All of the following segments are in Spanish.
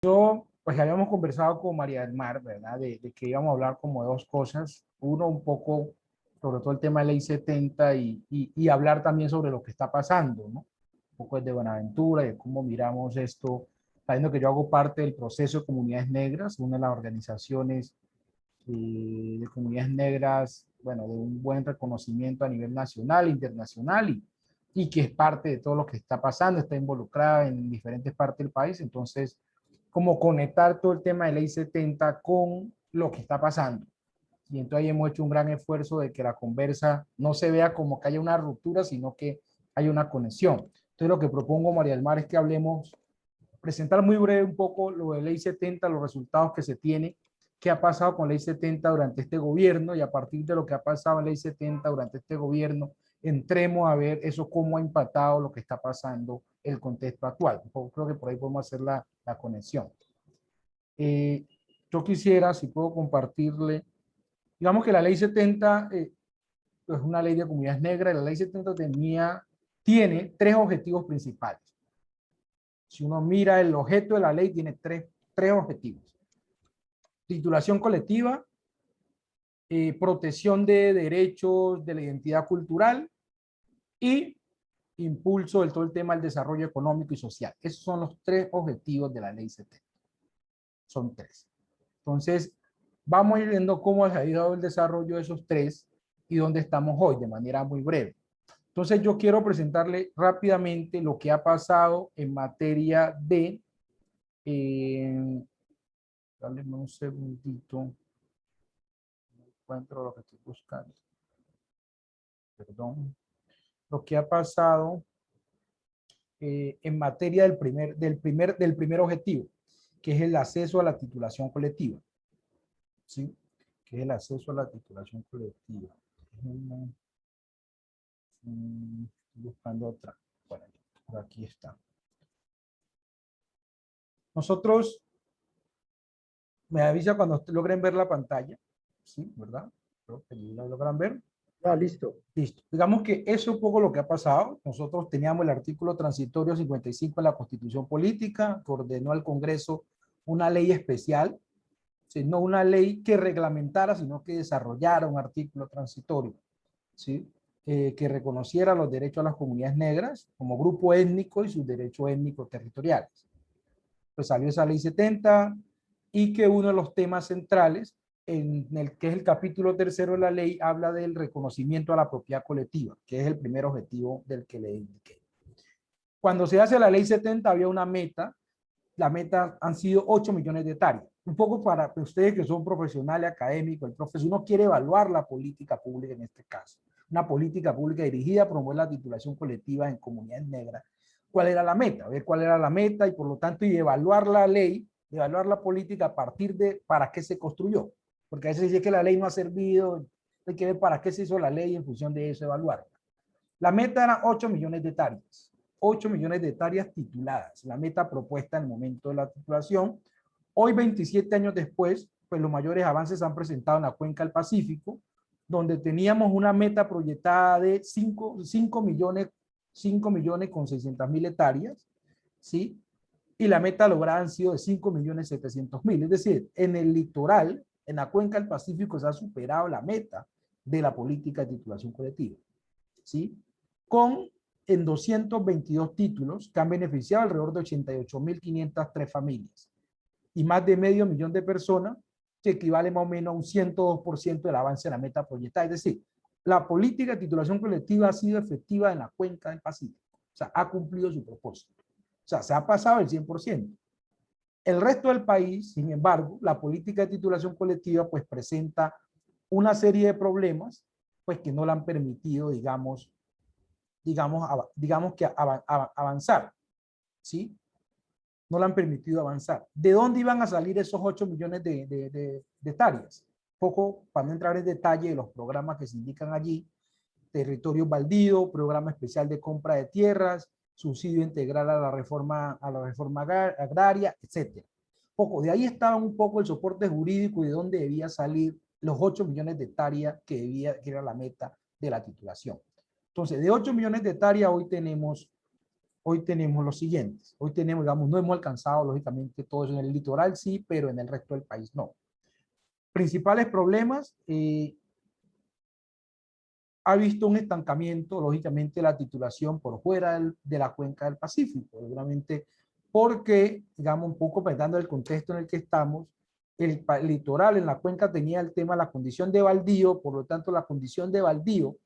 Pues ya habíamos conversado con María del Mar, ¿verdad? De que íbamos a hablar como de dos cosas. Uno, un poco sobre todo el tema de Ley 70 y hablar también sobre lo que está pasando, ¿no? Un poco de Buenaventura y de cómo miramos esto, sabiendo que yo hago parte del proceso de comunidades negras, una de las organizaciones de comunidades negras, bueno, de un buen reconocimiento a nivel nacional, internacional y que es parte de todo lo que está pasando, está involucrada en diferentes partes del país. Entonces, como conectar todo el tema de Ley 70 con lo que está pasando. Y entonces ahí hemos hecho un gran esfuerzo de que la conversa no se vea como que haya una ruptura, sino que hay una conexión. Entonces lo que propongo, María del Mar, es que hablemos, presentar muy breve un poco lo de Ley 70, los resultados que se tiene, qué ha pasado con Ley 70 durante este gobierno y a partir de lo que ha pasado en Ley 70 durante este gobierno, entremos a ver eso cómo ha impactado lo que está pasando el contexto actual. Creo que por ahí podemos hacer la conexión. Eh, yo quisiera, si puedo compartirle, digamos que la ley 70 es una ley de comunidades negras, y la ley 70 tiene tres objetivos principales. Si uno mira el objeto de la ley, tiene tres objetivos. Titulación colectiva, protección de derechos de la identidad cultural y impulso de todo el tema del desarrollo económico y social. Esos son los tres objetivos de la ley 70. Son tres. Entonces, vamos a ir viendo cómo ha ido el desarrollo de esos tres y dónde estamos hoy, de manera muy breve. Entonces, yo quiero presentarle rápidamente lo que ha pasado en materia de... dale un segundito. No encuentro lo que estoy buscando. Perdón. Lo que ha pasado en materia del primer objetivo, que es el acceso a la titulación colectiva. ¿Sí? Que es el acceso a la titulación colectiva. Estoy buscando otra. Bueno, por aquí está. Nosotros, me avisa cuando logren ver la pantalla. ¿Sí? ¿Verdad? Creo que la logran ver. Ah, listo. Listo. Digamos que eso es un poco lo que ha pasado. Nosotros teníamos el artículo transitorio 55 en la Constitución Política, que ordenó al Congreso una ley especial, ¿sí? No una ley que reglamentara, sino que desarrollara un artículo transitorio, ¿sí? Que reconociera los derechos a las comunidades negras como grupo étnico y sus derechos étnicos territoriales. Pues salió esa ley 70 y que uno de los temas centrales, en el que es el capítulo tercero de la ley, habla del reconocimiento a la propiedad colectiva, que es el primer objetivo del que le indiqué. Cuando se hace la ley 70 había una meta, la meta han sido 8 millones de hectáreas. Un poco para ustedes que son profesionales académicos, el profesor, uno quiere evaluar la política pública en este caso. Una política pública dirigida a promover la titulación colectiva en comunidades negras. ¿Cuál era la meta? Ver cuál era la meta y por lo tanto y evaluar la ley, evaluar la política a partir de para qué se construyó. Porque a veces dice que la ley no ha servido, hay que ver para qué se hizo la ley y en función de eso evaluarla. La meta era 8 millones de hectáreas. 8 millones de hectáreas tituladas, la meta propuesta en el momento de la titulación. Hoy, 27 años después, pues los mayores avances se han presentado en la cuenca del Pacífico, donde teníamos una meta proyectada de 5 millones, 5 millones con 600.000 hectáreas, ¿sí? Y la meta lograda han sido de 5 millones 700.000. Es decir, en el litoral, en la cuenca del Pacífico, se ha superado la meta de la política de titulación colectiva, ¿sí? Con en 222 títulos que han beneficiado alrededor de 88.503 familias y más de medio millón de personas, que equivale más o menos a un 102% del avance de la meta proyectada. Es decir, la política de titulación colectiva ha sido efectiva en la cuenca del Pacífico. O sea, ha cumplido su propósito. O sea, se ha pasado el 100%. El resto del país, sin embargo, la política de titulación colectiva pues presenta una serie de problemas pues que no le han permitido, digamos que avanzar, ¿sí? No le han permitido avanzar. ¿De dónde iban a salir esos 8 millones de hectáreas? Poco, para no entrar en detalle de los programas que se indican allí, territorio baldío, programa especial de compra de tierras, subsidio integral a la reforma agraria, etcétera. Poco, de ahí estaba un poco el soporte jurídico y de dónde debía salir los 8 millones de hectáreas que era la meta de la titulación. Entonces, de 8 millones de hectáreas, hoy tenemos hoy tenemos los siguientes. Hoy tenemos, digamos, no hemos alcanzado, lógicamente, todo eso en el litoral sí, pero en el resto del país no. Principales problemas, ha visto un estancamiento, lógicamente, la titulación por fuera de la cuenca del Pacífico, seguramente porque, digamos, un poco pensando el contexto en el que estamos, el litoral en la cuenca tenía el tema de la condición de baldío, por lo tanto, la condición de baldío,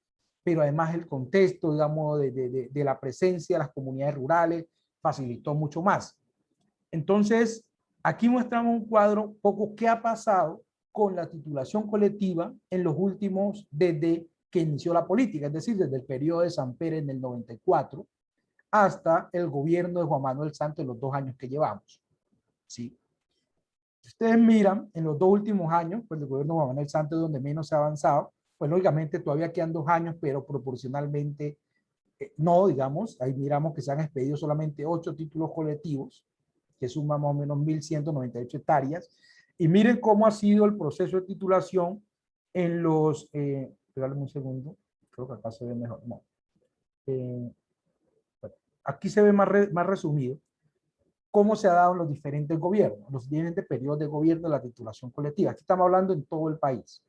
pero además el contexto, digamos, de la presencia de las comunidades rurales facilitó mucho más. Entonces, aquí mostramos un cuadro poco qué ha pasado con la titulación colectiva en los últimos, desde que inició la política, es decir, desde el periodo de Samper en el 94 hasta el gobierno de Juan Manuel Santos en los 2 años que llevamos. ¿Sí? Si ustedes miran, en los 2 últimos años, pues el gobierno de Juan Manuel Santos es donde menos se ha avanzado, pues lógicamente todavía quedan 2 años, pero proporcionalmente no, digamos, ahí miramos que se han expedido solamente 8 títulos colectivos, que suman más o menos 1.198 hectáreas, y miren cómo ha sido el proceso de titulación en los, espérame un segundo, creo que acá se ve mejor, no. Aquí se ve más resumido cómo se ha dado en los diferentes gobiernos, los diferentes periodos de gobierno de la titulación colectiva. Aquí estamos hablando en todo el país.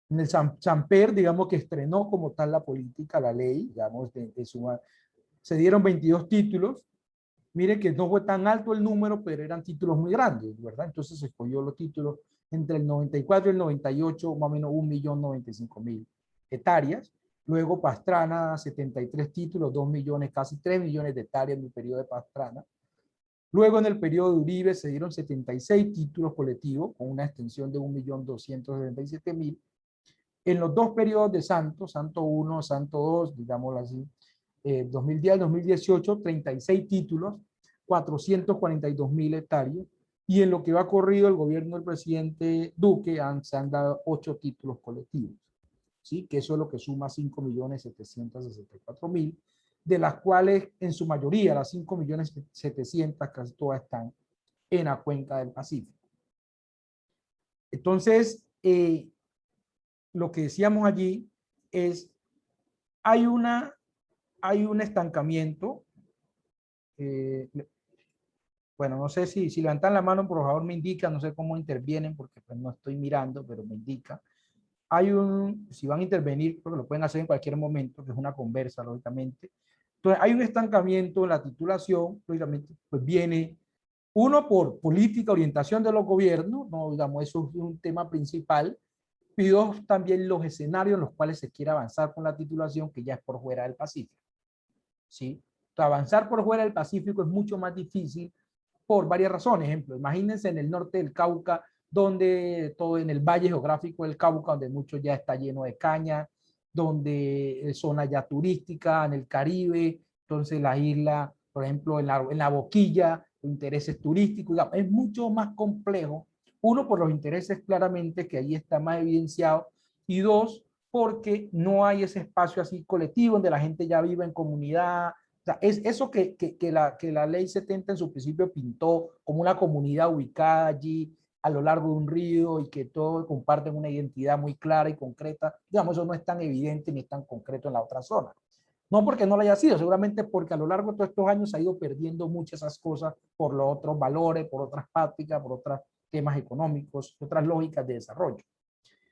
En el Samper, digamos que estrenó como tal la política, la ley, digamos, se dieron 22 títulos. Mire que no fue tan alto el número, pero eran títulos muy grandes, ¿verdad? Entonces se escogió los títulos entre el 94 y el 98, más o menos 1.095.000 hectáreas. Luego Pastrana, 73 títulos, 2 millones, casi 3 millones de hectáreas en el periodo de Pastrana. Luego en el periodo de Uribe se dieron 76 títulos colectivos, con una extensión de 1.277.000. En los 2 periodos de Santos, Santo 1, Santo 2, digámoslo así, 2010-2018, 36 títulos, 442.000 hectáreas, y en lo que va corrido el gobierno del presidente Duque se han dado 8 títulos colectivos, ¿sí? Que eso es lo que suma 5.764.000, de las cuales en su mayoría, las 5.700.000, casi todas están en la cuenca del Pacífico. Entonces, lo que decíamos allí es, hay un estancamiento. Bueno, no sé si levantan la mano, por favor me indican, no sé cómo intervienen, porque pues no estoy mirando, pero me indica. Si van a intervenir, porque lo pueden hacer en cualquier momento, que es una conversa, lógicamente. Entonces, hay un estancamiento en la titulación, lógicamente, pues viene, uno, por política, orientación de los gobiernos, no, digamos, eso es un tema principal, y dos, también los escenarios en los cuales se quiere avanzar con la titulación, que ya es por fuera del Pacífico. ¿Sí? Entonces, avanzar por fuera del Pacífico es mucho más difícil por varias razones. Ejemplo, imagínense en el norte del Cauca, donde todo en el valle geográfico del Cauca, donde mucho ya está lleno de caña, donde es zona ya turística, en el Caribe, entonces la isla, por ejemplo, en la Boquilla, intereses turísticos, digamos, es mucho más complejo. Uno, por los intereses claramente que ahí está más evidenciado, y dos, porque no hay ese espacio así colectivo donde la gente ya vive en comunidad. O sea, es eso que la ley 70 en su principio pintó como una comunidad ubicada allí a lo largo de un río y que todos comparten una identidad muy clara y concreta. Digamos, eso no es tan evidente ni es tan concreto en la otra zona. No porque no lo haya sido, seguramente porque a lo largo de todos estos años se ha ido perdiendo muchas esas cosas por los otros valores, por otras prácticas, por otros temas económicos, otras lógicas de desarrollo.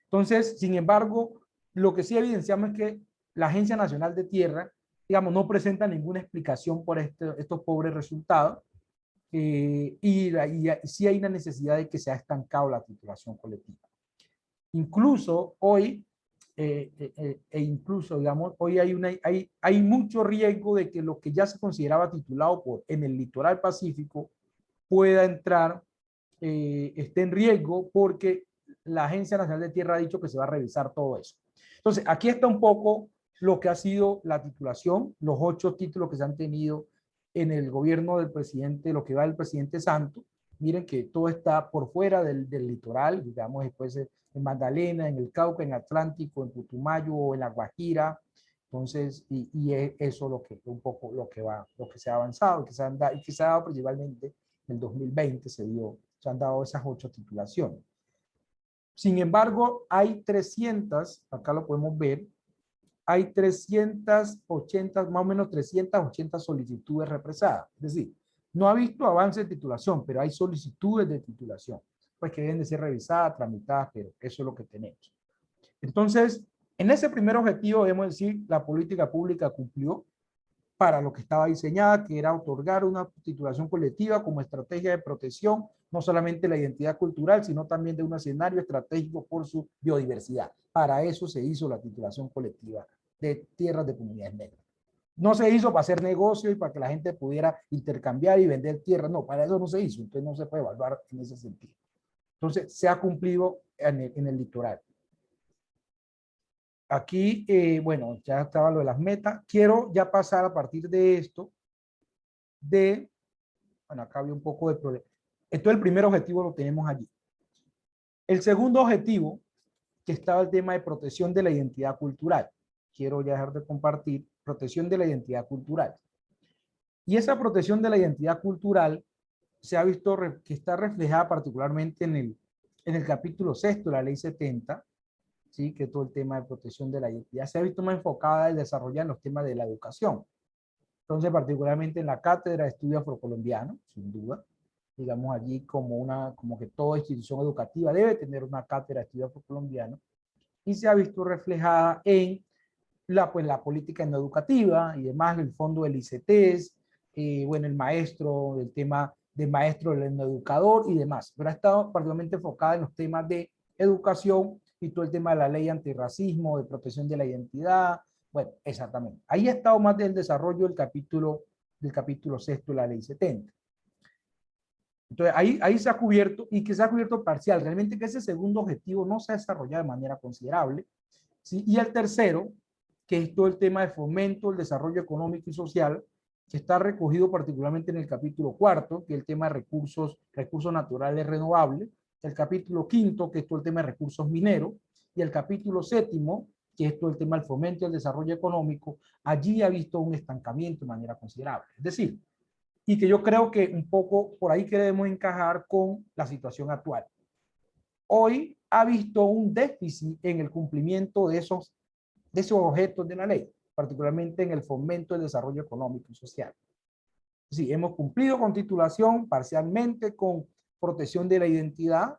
Entonces, sin embargo, lo que sí evidenciamos es que la Agencia Nacional de Tierra, digamos, no presenta ninguna explicación por estos pobres resultados, y sí hay una necesidad de que se ha estancado la titulación colectiva. Incluso hoy, incluso, digamos, hoy hay mucho riesgo de que lo que ya se consideraba titulado en el litoral pacífico pueda entrar, esté en riesgo, porque la Agencia Nacional de Tierra ha dicho que se va a revisar todo eso. Entonces, aquí está un poco lo que ha sido la titulación, los 8 títulos que se han tenido en el gobierno del presidente, lo que va del presidente Santos. Miren que todo está por fuera del litoral, digamos, después en Magdalena, en el Cauca, en Atlántico, en Putumayo, en La Guajira. Entonces, y es eso un poco lo que se ha avanzado, y que se ha dado principalmente en el 2020, se han dado esas 8 titulaciones. Sin embargo, hay 300, acá lo podemos ver, hay 380, más o menos 380 solicitudes represadas. Es decir, no ha visto avance de titulación, pero hay solicitudes de titulación, pues que deben de ser revisadas, tramitadas, pero eso es lo que tenemos. Entonces, en ese primer objetivo, debemos decir, la política pública cumplió para lo que estaba diseñada, que era otorgar una titulación colectiva como estrategia de protección, no solamente de la identidad cultural, sino también de un escenario estratégico por su biodiversidad. Para eso se hizo la titulación colectiva de tierras de comunidades negras. No se hizo para hacer negocio y para que la gente pudiera intercambiar y vender tierras, no, para eso no se hizo, entonces no se puede evaluar en ese sentido. Entonces, se ha cumplido en el litoral. Aquí, bueno, ya estaba lo de las metas. Quiero ya pasar a partir de esto, bueno, acá había un poco de problema. Entonces, el primer objetivo lo tenemos allí. El segundo objetivo, que estaba el tema de protección de la identidad cultural. Quiero ya dejar de compartir protección de la identidad cultural. Y esa protección de la identidad cultural se ha visto que está reflejada particularmente en el capítulo sexto de la ley 70, ¿sí? Que todo el tema de protección de la identidad se ha visto más enfocada en desarrollar los temas de la educación. Entonces, particularmente en la Cátedra de Estudios Afrocolombianos, sin duda, digamos allí como que toda institución educativa debe tener una Cátedra de Estudios Afrocolombianos, y se ha visto reflejada en pues, la política no educativa y demás, el fondo del ICTs, bueno, el maestro, el tema del maestro, el educador y demás, pero ha estado particularmente enfocada en los temas de educación y todo el tema de la ley antirracismo, de protección de la identidad, bueno, exactamente. Ahí ha estado más del desarrollo del capítulo sexto de la ley 70. Entonces, ahí se ha cubierto, y que se ha cubierto parcial, realmente que ese segundo objetivo no se ha desarrollado de manera considerable, ¿sí? Y el tercero, que es todo el tema de fomento, el desarrollo económico y social, que está recogido particularmente en el capítulo cuarto, que es el tema de recursos naturales renovables, el capítulo quinto, que es todo el tema de recursos mineros, y el capítulo séptimo, que es todo el tema del fomento y el desarrollo económico. Allí ha visto un estancamiento de manera considerable. Es decir, y que yo creo que un poco por ahí queremos encajar con la situación actual. Hoy ha visto un déficit en el cumplimiento de esos objetos de la ley, particularmente en el fomento del desarrollo económico y social. Sí, hemos cumplido con titulación, parcialmente con protección de la identidad,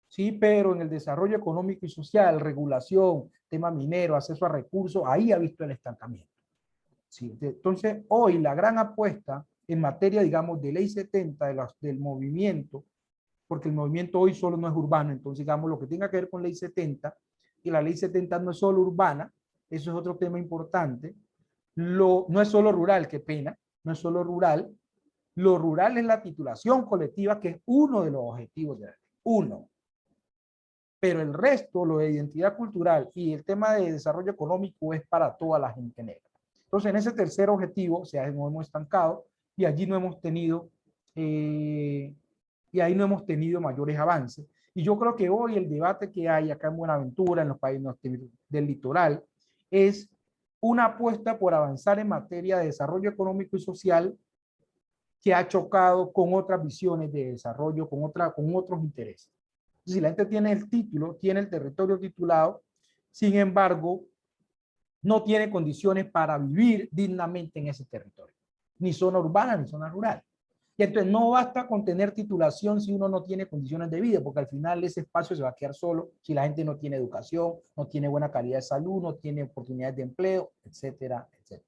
sí, pero en el desarrollo económico y social, regulación, tema minero, acceso a recursos, ahí ha visto el estancamiento. Sí, entonces, hoy la gran apuesta en materia, digamos, de ley 70 del movimiento, porque el movimiento hoy solo no es urbano, entonces, digamos, lo que tenga que ver con ley 70, y la ley 70 no es solo urbana, eso es otro tema importante, no es solo rural, qué pena, no es solo rural, lo rural es la titulación colectiva, que es uno de los objetivos de la ley, uno. Pero el resto, lo de identidad cultural y el tema de desarrollo económico es para toda la gente negra. Entonces, en ese tercer objetivo, nos hemos estancado y allí no hemos tenido, y ahí no hemos tenido mayores avances. Y yo creo que hoy el debate que hay acá en Buenaventura, en los países del litoral, es una apuesta por avanzar en materia de desarrollo económico y social que ha chocado con otras visiones de desarrollo, con otros intereses. Si la gente tiene el título, tiene el territorio titulado, sin embargo, no tiene condiciones para vivir dignamente en ese territorio, ni zona urbana ni zona rural. Y entonces no basta con tener titulación si uno no tiene condiciones de vida, porque al final ese espacio se va a quedar solo si la gente no tiene educación, no tiene buena calidad de salud, no tiene oportunidades de empleo, etcétera, etcétera.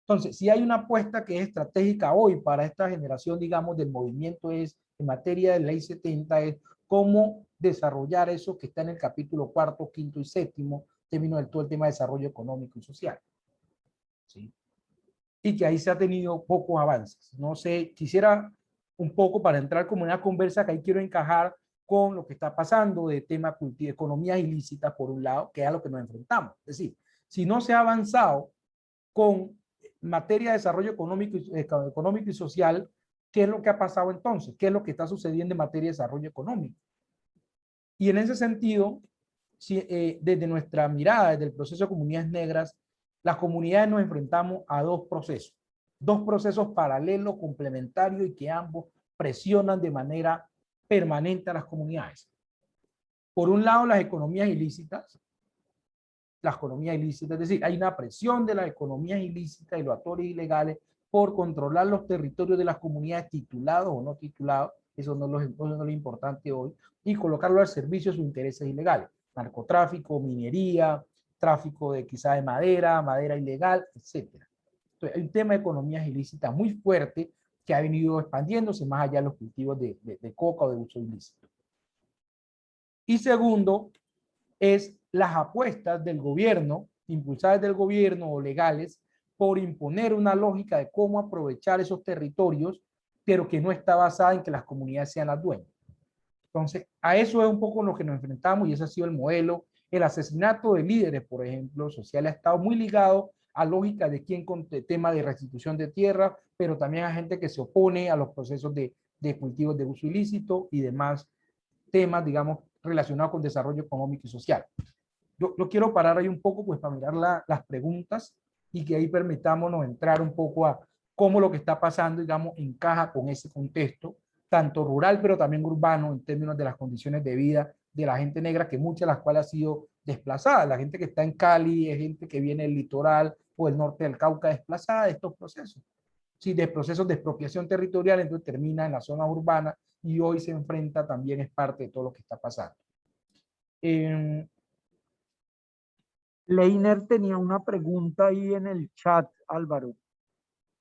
Entonces, si hay una apuesta que es estratégica hoy para esta generación, digamos, del movimiento es, en materia de ley 70, es cómo desarrollar eso que está en el capítulo cuarto, quinto y séptimo, término del todo el tema de desarrollo económico y social. ¿Sí? Y que ahí se ha tenido pocos avances. No sé, quisiera un poco para entrar como en una conversa que ahí quiero encajar con lo que está pasando de tema economía ilícita por un lado, que es a lo que nos enfrentamos. Es decir, si no se ha avanzado con materia de desarrollo económico y social, ¿qué es lo que ha pasado entonces? ¿Qué es lo que está sucediendo en materia de desarrollo económico? Y en ese sentido, si, desde nuestra mirada, desde el proceso de comunidades negras, las comunidades nos enfrentamos a dos procesos paralelos, complementarios y que ambos presionan de manera permanente a las comunidades. Por un lado, las economías ilícitas, la economía ilícita. Es decir, hay una presión de las economías ilícitas y los actores ilegales por controlar los territorios de las comunidades titulados o no titulados, eso no es lo importante hoy, y colocarlo al servicio de sus intereses ilegales. Narcotráfico, minería, tráfico de quizá de madera, madera ilegal, etcétera. Entonces, hay un tema de economías ilícitas muy fuerte que ha venido expandiéndose más allá de los cultivos de coca o de uso ilícito. Y segundo, es las apuestas del gobierno, impulsadas del gobierno o legales, por imponer una lógica de cómo aprovechar esos territorios, pero que no está basada en que las comunidades sean las dueñas. Entonces, a eso es un poco lo que nos enfrentamos y ese ha sido el modelo. El asesinato de líderes, por ejemplo, sociales, ha estado muy ligado a lógica de quién con el tema de restitución de tierra, pero también a gente que se opone a los procesos de cultivos de uso ilícito y demás temas, digamos, relacionados con desarrollo económico y social. Yo quiero parar ahí un poco, pues, para mirar las preguntas y que ahí permitámonos entrar un poco a cómo lo que está pasando, digamos, encaja con ese contexto, tanto rural, pero también urbano, en términos de las condiciones de vida de la gente negra, que muchas de las cuales ha sido desplazada. La gente que está en Cali es gente que viene del litoral o del norte del Cauca desplazada de estos procesos. Sí, de procesos de expropiación territorial, entonces termina en la zona urbana y hoy se enfrenta también, es parte de todo lo que está pasando. Leiner tenía una pregunta ahí en el chat, Álvaro.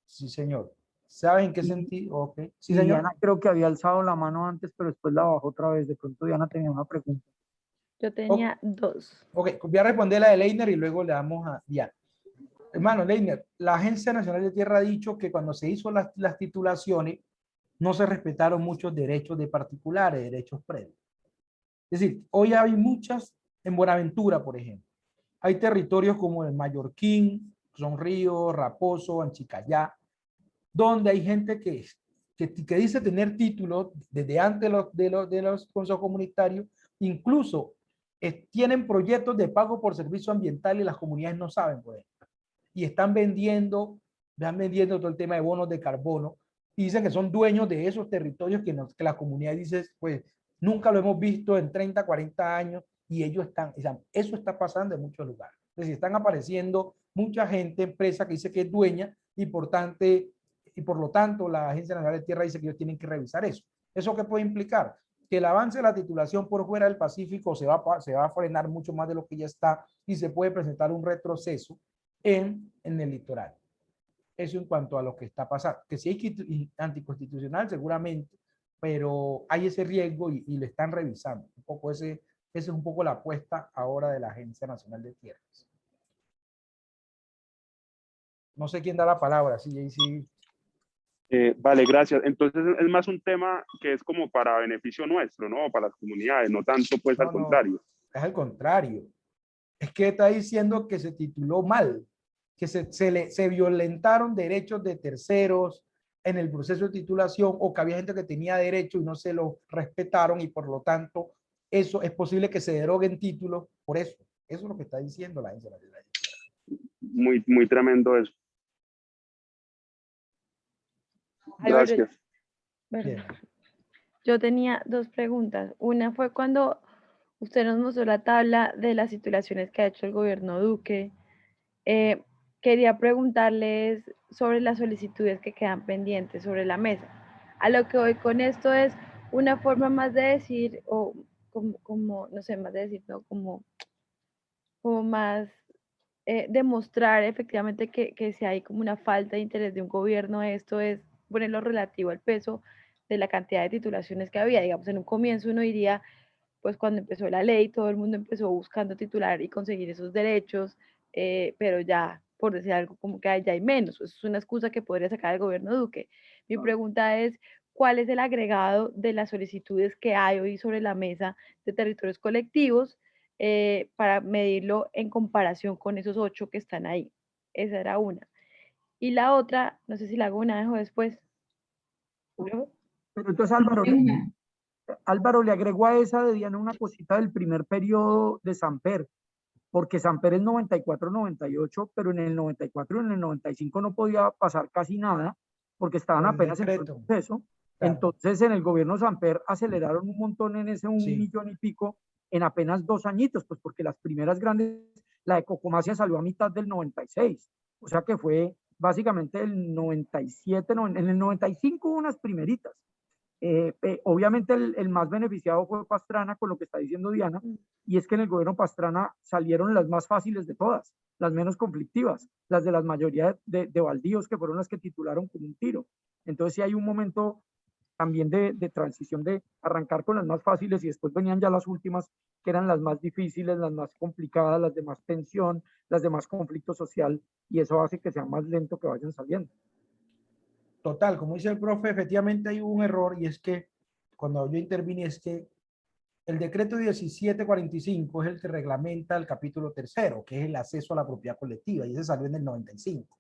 Sí, señor. ¿Saben en qué Y, sentido? Ok. Sí, y señor. Diana creo que había alzado la mano antes, pero después la bajó otra vez. De pronto Diana tenía una pregunta. Yo tenía dos. Ok, voy a responder la de Leiner y luego le damos a Diana. Hermano, Leiner, la Agencia Nacional de Tierra ha dicho que cuando se hizo las titulaciones no se respetaron muchos derechos de particulares, derechos previos. Es decir, hoy hay muchas, en Buenaventura, por ejemplo, hay territorios como el Mallorquín, Son Río, Raposo, Anchicayá, donde hay gente que dice tener títulos desde antes de los consejos comunitarios, incluso tienen proyectos de pago por servicio ambiental y las comunidades no saben, por ejemplo. Y están vendiendo todo el tema de bonos de carbono y dicen que son dueños de esos territorios que la comunidad dice, pues nunca lo hemos visto en 30, 40 años y ellos eso está pasando en muchos lugares. Es decir, están apareciendo mucha gente, empresa que dice que es dueña y por lo tanto la Agencia Nacional de Tierra dice que ellos tienen que revisar eso. ¿Eso qué puede implicar? Que el avance de la titulación por fuera del Pacífico se va a frenar mucho más de lo que ya está y se puede presentar un retroceso en el litoral. Eso en cuanto a lo que está pasando. Que si hay anticonstitucional, seguramente, pero hay ese riesgo y lo están revisando. Un poco esa es un poco la apuesta ahora de la Agencia Nacional de Tierras. No sé quién da la palabra, sí. Vale, gracias. Entonces es más un tema que es como para beneficio nuestro, ¿no? Para las comunidades, no tanto pues al contrario. Es al contrario. Es que está diciendo que se tituló mal, que se violentaron derechos de terceros en el proceso de titulación o que había gente que tenía derecho y no se lo respetaron y por lo tanto eso es posible que se deroguen títulos por eso. Eso es lo que está diciendo la Agencia Nacional de Tierra. Muy, muy tremendo eso. Gracias. Yo tenía dos preguntas. Una fue cuando usted nos mostró la tabla de las titulaciones que ha hecho el gobierno Duque. Quería preguntarles sobre las solicitudes que quedan pendientes sobre la mesa. A lo que voy con esto es una forma más de decir, o como no sé, más de decir, no, como más demostrar efectivamente que si hay como una falta de interés de un gobierno, esto es ponerlo relativo al peso de la cantidad de titulaciones que había. Digamos, en un comienzo uno diría, pues cuando empezó la ley, todo el mundo empezó buscando titular y conseguir esos derechos, pero ya, por decir algo, como que ya hay menos. Eso es una excusa que podría sacar el gobierno Duque. Mi pregunta es, ¿cuál es el agregado de las solicitudes que hay hoy sobre la mesa de territorios colectivos para medirlo en comparación con esos 8 que están ahí? Esa era una. Y la otra, no sé si la hago una vez o después. Pero entonces Álvaro le agregó a esa de Diana una cosita del primer periodo de Samper, porque Samper es 94-98, pero en el 94 y en el 95 no podía pasar casi nada, porque estaban apenas en el proceso. Claro. Entonces en el gobierno Samper aceleraron un montón en ese 1 millón y pico en apenas 2 añitos, pues porque las primeras grandes La de Cocomasia salió a mitad del 96, o sea que fue básicamente el 97, en el 95 hubo unas primeritas. Obviamente el más beneficiado fue Pastrana con lo que está diciendo Diana, y es que en el gobierno Pastrana salieron las más fáciles de todas, las menos conflictivas, las de la mayoría de baldíos, que fueron las que titularon con un tiro. Entonces sí hay un momento también de transición, de arrancar con las más fáciles y después venían ya las últimas, que eran las más difíciles, las más complicadas, las de más tensión, las de más conflicto social, y eso hace que sea más lento que vayan saliendo. Total, como dice el profe, efectivamente hay un error, y es que cuando yo intervine es que el decreto 1745 es el que reglamenta el capítulo tercero, que es el acceso a la propiedad colectiva, y ese salió en el 95.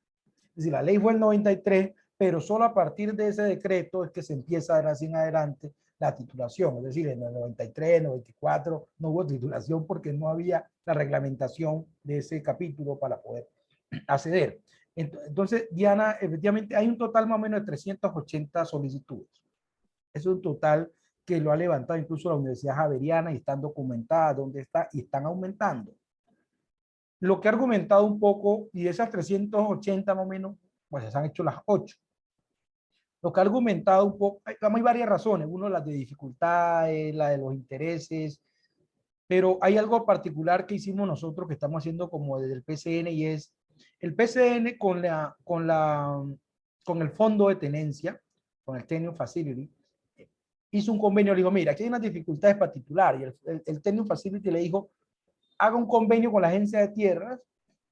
Es decir, la ley fue el 93, pero solo a partir de ese decreto es que se empieza a dar así en adelante la titulación. Es decir, en el 93, 94 no hubo titulación porque no había la reglamentación de ese capítulo para poder acceder. Entonces, Diana, efectivamente hay un total más o menos de 380 solicitudes. Es un total que lo ha levantado incluso la Universidad Javeriana y están documentadas dónde está y están aumentando. Lo que ha argumentado un poco, y de esas 380 más o menos, pues se han hecho las 8. Lo que ha argumentado un poco, hay varias razones, uno las de dificultades, la de los intereses, pero hay algo particular que hicimos nosotros que estamos haciendo como desde el PCN, y es el PCN con el fondo de tenencia, con el Tenure Facility, hizo un convenio, le dijo, mira, aquí hay unas dificultades particulares, y el Tenure Facility le dijo, haga un convenio con la agencia de tierras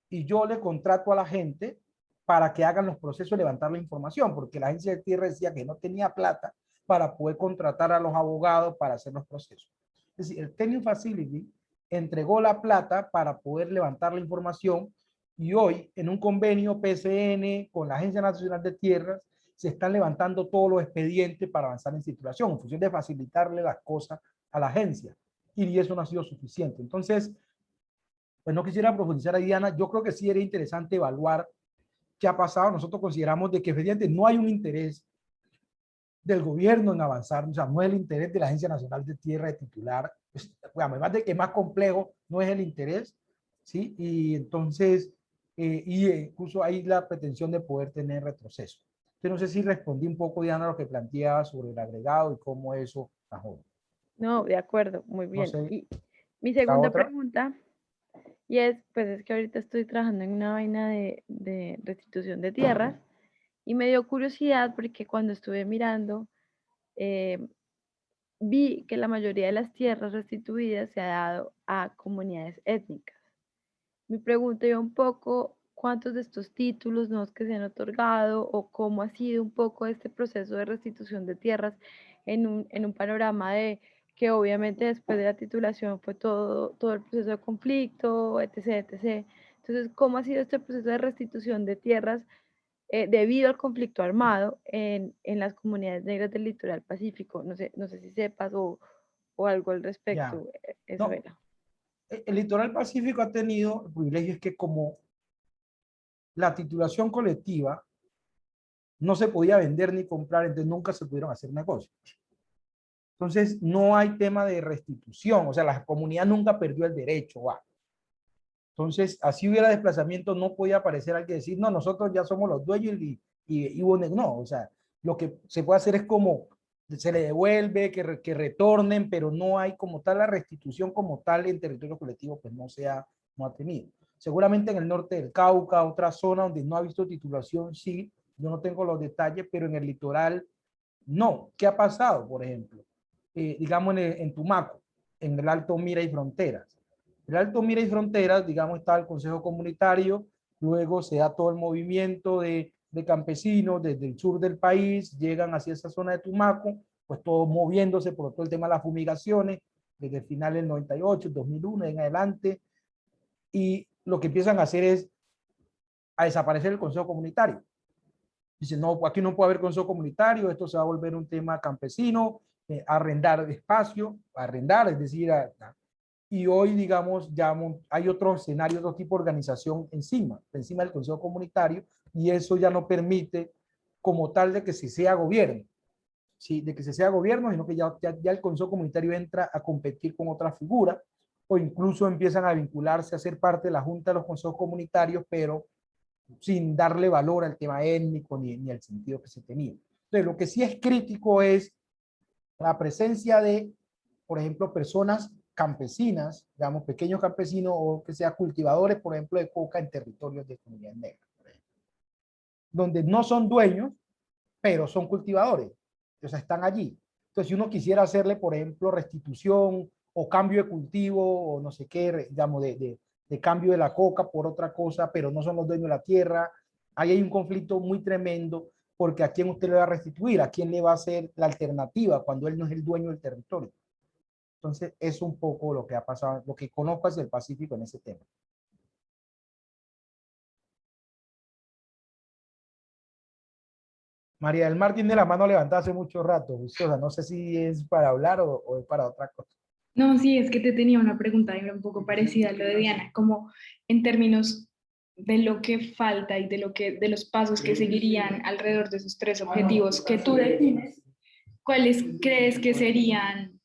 y yo le contrato a la gente para que hagan los procesos de levantar la información, porque la agencia de tierras decía que no tenía plata para poder contratar a los abogados para hacer los procesos. Es decir, el Tenure Facility entregó la plata para poder levantar la información, y hoy en un convenio PCN con la Agencia Nacional de Tierras se están levantando todos los expedientes para avanzar en titulación, en función de facilitarle las cosas a la agencia, y eso no ha sido suficiente. Entonces, pues no quisiera profundizar ahí, Diana. Yo creo que sí era interesante evaluar qué ha pasado. Nosotros consideramos de que efectivamente no hay un interés del gobierno en avanzar, o sea, no es el interés de la Agencia Nacional de Tierra de titular, además de que es más complejo, no es el interés, ¿sí? Y entonces, incluso hay la pretensión de poder tener retroceso. Entonces, no sé si respondí un poco, Diana, a lo que planteaba sobre el agregado y cómo eso bajó. No, de acuerdo, muy No bien. sé, Y mi la segunda otra. pregunta, y es, pues es que ahorita estoy trabajando en una vaina de restitución de tierras, y me dio curiosidad porque cuando estuve mirando, eh, vi que la mayoría de las tierras restituidas se ha dado a comunidades étnicas. Mi pregunta iba un poco, ¿cuántos de estos títulos nuevos que se han otorgado o cómo ha sido un poco este proceso de restitución de tierras en un panorama de que obviamente después de la titulación fue todo el proceso de conflicto, etc., etc. Entonces, ¿cómo ha sido este proceso de restitución de tierras debido al conflicto armado en las comunidades negras del litoral pacífico? No sé si sepas o algo al Ya. respecto. Eso No, era. el litoral pacífico ha tenido el privilegio, es que como la titulación colectiva no se podía vender ni comprar, entonces nunca se pudieron hacer negocios. Entonces no hay tema de restitución, o sea, la comunidad nunca perdió el derecho a. Entonces, así hubiera desplazamiento, no podía aparecer alguien decir, no, nosotros ya somos los dueños no, o sea, lo que se puede hacer es como se le devuelve, que retornen, pero no hay como tal la restitución como tal en territorio colectivo, pues no ha tenido. Seguramente en el norte del Cauca, otra zona donde no ha visto titulación, sí, yo no tengo los detalles, pero en el litoral, no. ¿Qué ha pasado, por ejemplo? Digamos en Tumaco, en el Alto Mira y Fronteras. El Alto Mira y Fronteras, digamos, está el Consejo Comunitario, luego se da todo el movimiento de campesinos desde el sur del país, llegan hacia esa zona de Tumaco, pues todos moviéndose por todo el tema de las fumigaciones, desde el final del 98, 2001 en adelante, y lo que empiezan a hacer es a desaparecer el Consejo Comunitario. Dicen, no, aquí no puede haber consejo comunitario, esto se va a volver un tema campesino, arrendar espacio, arrendar, es decir, y hoy, digamos, ya hay otro escenario, otro tipo de organización encima del consejo comunitario, y eso ya no permite como tal de que se sea gobierno, ¿sí? De que se sea gobierno, sino que ya el consejo comunitario entra a competir con otra figura, o incluso empiezan a vincularse a ser parte de la Junta de los Consejos Comunitarios, pero sin darle valor al tema étnico ni al sentido que se tenía. Entonces, lo que sí es crítico es la presencia de, por ejemplo, personas campesinas, digamos, pequeños campesinos o que sean cultivadores, por ejemplo, de coca en territorios de comunidad negra, donde no son dueños, pero son cultivadores, o sea, están allí. Entonces, si uno quisiera hacerle, por ejemplo, restitución o cambio de cultivo o no sé qué, digamos, de cambio de la coca por otra cosa, pero no son los dueños de la tierra, ahí hay un conflicto muy tremendo, porque ¿a quién usted le va a restituir? ¿A quién le va a hacer la alternativa cuando él no es el dueño del territorio? Entonces, es un poco lo que ha pasado, lo que conozco hacia el Pacífico en ese tema. María del Mar tiene la mano levantada hace mucho rato, Juiciosa. No sé si es para hablar o es para otra cosa. No, sí, es que te tenía una pregunta un poco parecida a lo de Diana, como en términos de lo que falta y de los pasos que seguirían alrededor de esos tres objetivos que tú defines, ¿cuáles crees que serían,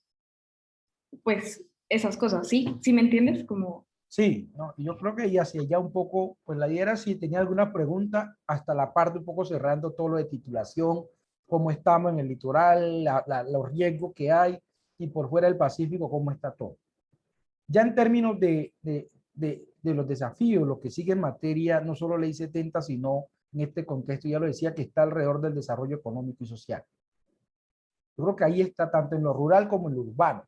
pues, esas cosas? ¿Sí? ¿Sí me entiendes? Como, Sí, no, yo creo que ya hacia ya un poco, pues la idea era si tenía alguna pregunta, hasta la parte un poco cerrando todo lo de titulación, cómo estamos en el litoral, los riesgos que hay, y por fuera del Pacífico, cómo está todo. Ya en términos de los desafíos, lo que sigue en materia, no solo Ley 70, sino en este contexto, ya lo decía, que está alrededor del desarrollo económico y social. Yo creo que ahí está tanto en lo rural como en lo urbano.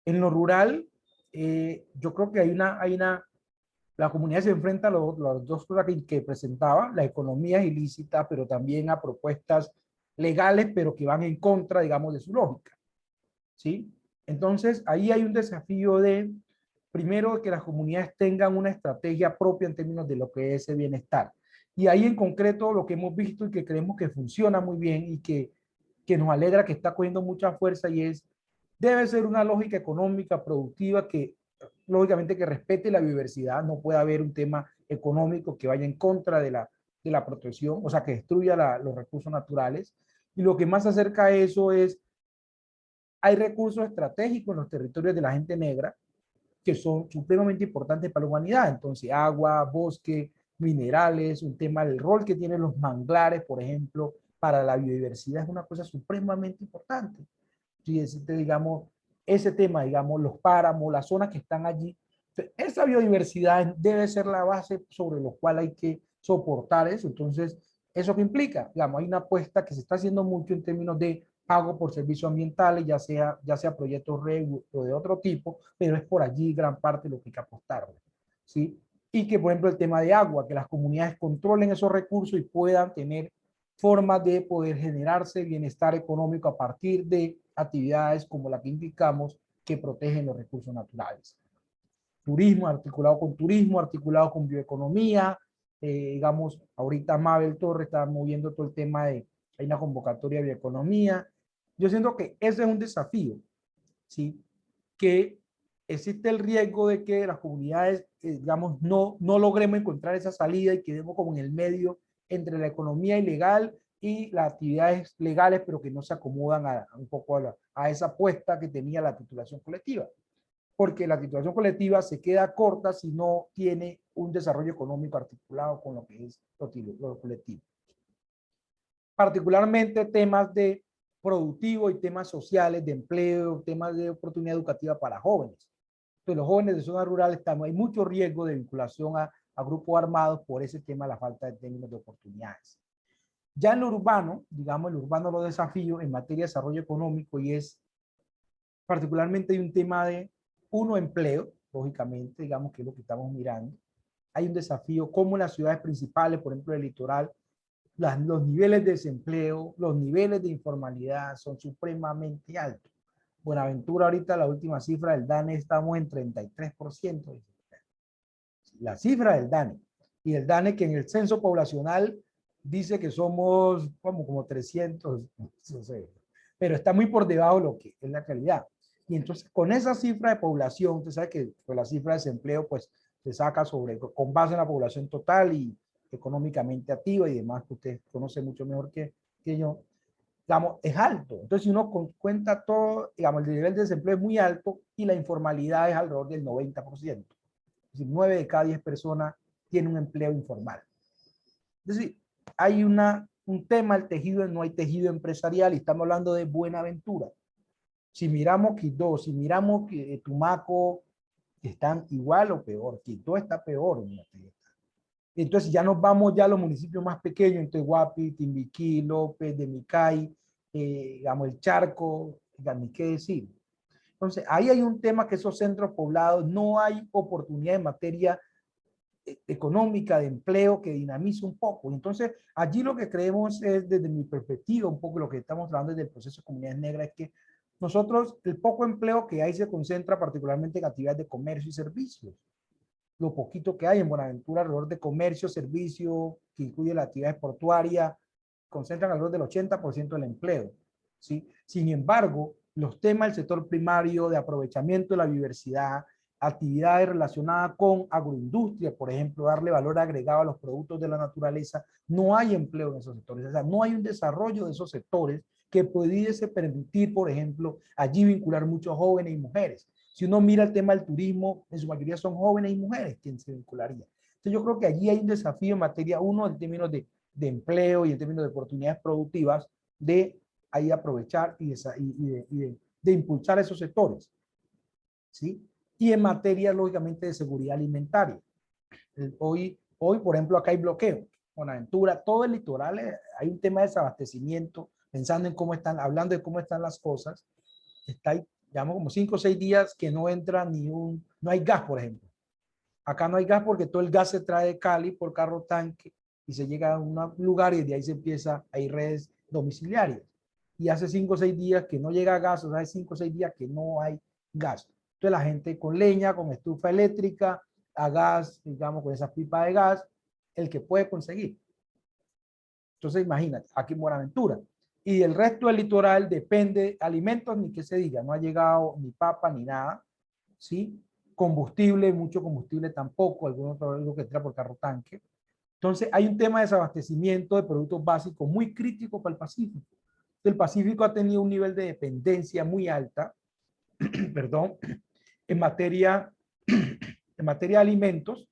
En lo rural, yo creo que la comunidad se enfrenta a las dos cosas que presentaba, la economía ilícita, pero también a propuestas legales, pero que van en contra, digamos, de su lógica. ¿Sí? Entonces, ahí hay un desafío de, primero, que las comunidades tengan una estrategia propia en términos de lo que es el bienestar. Y ahí en concreto lo que hemos visto y que creemos que funciona muy bien y que nos alegra que está cogiendo mucha fuerza y es, debe ser una lógica económica productiva que, lógicamente, que respete la biodiversidad. No puede haber un tema económico que vaya en contra de la protección, o sea, que destruya los recursos naturales. Y lo que más se acerca a eso es, hay recursos estratégicos en los territorios de la gente negra que son supremamente importantes para la humanidad. Entonces, agua, bosque, minerales, un tema del rol que tienen los manglares, por ejemplo, para la biodiversidad es una cosa supremamente importante. Si existe, digamos, ese tema, digamos, los páramos, las zonas que están allí, esa biodiversidad debe ser la base sobre la cual hay que soportar eso. Entonces, ¿eso qué implica? Digamos, hay una apuesta que se está haciendo mucho en términos de pago por servicios ambientales, ya sea proyectos REU o de otro tipo, pero es por allí gran parte de lo que hay que apostar, ¿sí? Y que, por ejemplo, el tema de agua, que las comunidades controlen esos recursos y puedan tener formas de poder generarse bienestar económico a partir de actividades como la que indicamos que protegen los recursos naturales. Turismo, articulado con bioeconomía, digamos, ahorita Mabel Torres está moviendo todo el tema de, hay una convocatoria de bioeconomía. Yo siento que ese es un desafío, ¿sí? Que existe el riesgo de que las comunidades, digamos, no logremos encontrar esa salida y quedemos como en el medio entre la economía ilegal y las actividades legales, pero que no se acomodan un poco a esa apuesta que tenía la titulación colectiva. Porque la titulación colectiva se queda corta si no tiene un desarrollo económico articulado con lo que es lo colectivo. Particularmente temas de productivo y temas sociales, de empleo, temas de oportunidad educativa para jóvenes. Entonces, los jóvenes de zonas rurales hay mucho riesgo de vinculación a grupos armados por ese tema de la falta de términos de oportunidades. Ya en lo urbano, digamos, el urbano los desafíos en materia de desarrollo económico y es particularmente hay un tema de, empleo, lógicamente, digamos que es lo que estamos mirando. Hay un desafío como en las ciudades principales, por ejemplo, el litoral, los niveles de desempleo, los niveles de informalidad son supremamente altos. Buenaventura, ahorita la última cifra del DANE, estamos en 33%. La cifra del DANE. Y el DANE que en el censo poblacional dice que somos como 300, no sé, pero está muy por debajo de lo que es la calidad. Y entonces con esa cifra de población, usted sabe que pues, la cifra de desempleo pues se saca con base en la población total y económicamente activa y demás, que usted conoce mucho mejor que yo. digamos, es alto. Entonces, si uno cuenta todo, digamos, el nivel de desempleo es muy alto y la informalidad es alrededor del 90%. Es decir, 9 de cada 10 personas tienen un empleo informal. Es decir, hay un tema, el tejido, no hay tejido empresarial y estamos hablando de Buenaventura. Si miramos Quito, si miramos Tumaco, están igual o peor. Quito está peor. Entonces ya nos vamos ya a los municipios más pequeños, entonces Guapi, Timbiquí, López, Demicay, digamos el Charco, ni qué decir. Entonces ahí hay un tema que esos centros poblados no hay oportunidad en materia económica, de empleo, que dinamice un poco. Entonces, allí lo que creemos es, desde mi perspectiva, un poco lo que estamos hablando desde el proceso de comunidades negras, es que nosotros, el poco empleo que hay se concentra particularmente en actividades de comercio y servicios. Lo poquito que hay en Buenaventura alrededor de comercio, servicio, que incluye la actividad portuaria, concentran alrededor del 80% del empleo, ¿sí? Sin embargo, los temas del sector primario, de aprovechamiento de la biodiversidad, actividades relacionadas con agroindustria, por ejemplo, darle valor agregado a los productos de la naturaleza, no hay empleo en esos sectores, o sea, no hay un desarrollo de esos sectores que pudiese permitir, por ejemplo, allí vincular muchos jóvenes y mujeres. Si uno mira el tema del turismo, en su mayoría son jóvenes y mujeres quienes se vincularían. Entonces yo creo que allí hay un desafío en materia, uno, en términos de empleo y en términos de oportunidades productivas, de ahí aprovechar y de impulsar esos sectores, ¿sí? Y en materia, lógicamente, de seguridad alimentaria. Hoy, por ejemplo, acá hay bloqueo. Buenaventura, todo el litoral, hay un tema de desabastecimiento, pensando en cómo están, hablando de cómo están las cosas. Está ahí, digamos, como 5 o 6 días que no entra no hay gas, por ejemplo. Acá no hay gas porque todo el gas se trae de Cali por carro tanque y se llega a un lugar y de ahí se empieza, hay redes domiciliarias. Y hace 5 o 6 días que no llega gas, o sea, hace 5 o 6 días que no hay gas. Entonces la gente con leña, con estufa eléctrica, a gas, digamos, con esas pipas de gas, el que puede conseguir. Entonces imagínate, aquí en Buenaventura. Y el resto del litoral depende, alimentos ni que se diga, no ha llegado ni papa ni nada, ¿sí? Combustible, mucho combustible tampoco, algunos algo que entra por carro tanque. Entonces hay un tema de desabastecimiento de productos básicos muy crítico para el Pacífico. El Pacífico ha tenido un nivel de dependencia muy alta, perdón, en materia de alimentos,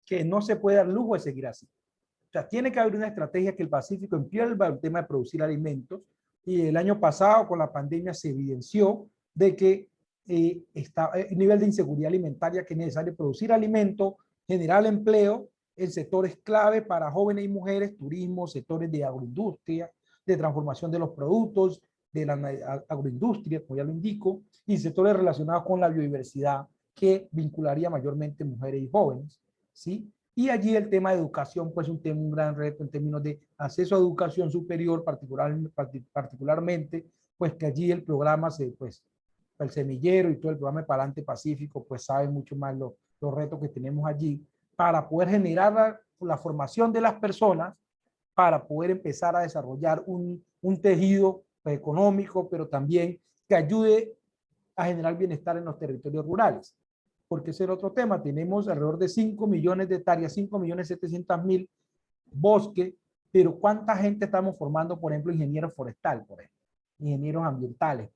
que no se puede dar lujo de seguir así. O sea, tiene que haber una estrategia que el Pacífico empiece el tema de producir alimentos, y el año pasado con la pandemia se evidenció de que el nivel de inseguridad alimentaria, que es necesario producir alimentos, generar empleo en sectores clave para jóvenes y mujeres, turismo, sectores de agroindustria, de transformación de los productos, de la agroindustria, como ya lo indico, y sectores relacionados con la biodiversidad, que vincularía mayormente mujeres y jóvenes, ¿sí? Y allí el tema de educación, pues un gran reto en términos de acceso a educación superior, particularmente, pues que allí el programa, pues, el semillero y todo el programa de Palante Pacífico, pues sabe mucho más los retos que tenemos allí para poder generar la formación de las personas, para poder empezar a desarrollar un tejido pues, económico, pero también que ayude a generar bienestar en los territorios rurales. Porque ese es el otro tema. Tenemos alrededor de 5 millones de hectáreas, 5.700.000 bosques, pero ¿cuánta gente estamos formando, por ejemplo, ingenieros forestales, por ejemplo, ingenieros ambientales?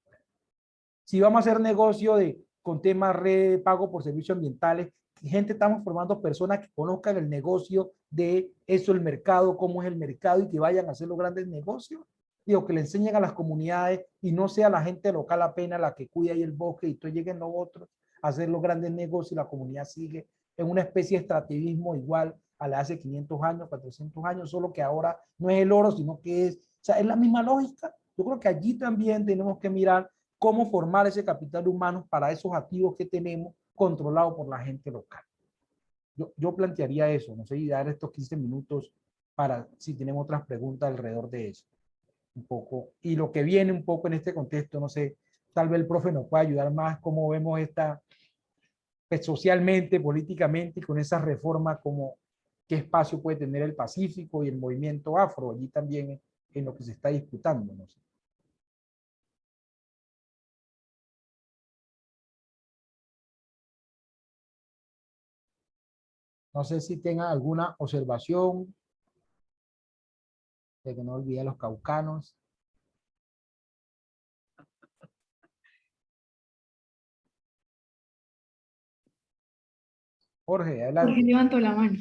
Si vamos a hacer negocio con temas de pago por servicios ambientales, gente, estamos formando personas que conozcan el negocio de eso, el mercado, cómo es el mercado, y que vayan a hacer los grandes negocios. Digo, que le enseñen a las comunidades y no sea la gente local apenas la que cuida ahí el bosque y entonces lleguen los otros a hacer los grandes negocios y la comunidad sigue en una especie de extractivismo igual a la de hace 500 años, 400 años, solo que ahora no es el oro, sino que o sea, es la misma lógica. Yo creo que allí también tenemos que mirar cómo formar ese capital humano para esos activos que tenemos controlados por la gente local. Yo plantearía eso, no sé, y dar estos 15 minutos para si tenemos otras preguntas alrededor de eso. Un poco, y lo que viene un poco en este contexto, no sé, tal vez el profe nos pueda ayudar más, cómo vemos pues, socialmente, políticamente, y con esa reforma, como qué espacio puede tener el Pacífico y el movimiento afro, allí también en lo que se está disputando, no sé. No sé si tengan alguna observación de que no olvide a los caucanos. Jorge, Jorge adelante. levantó la mano.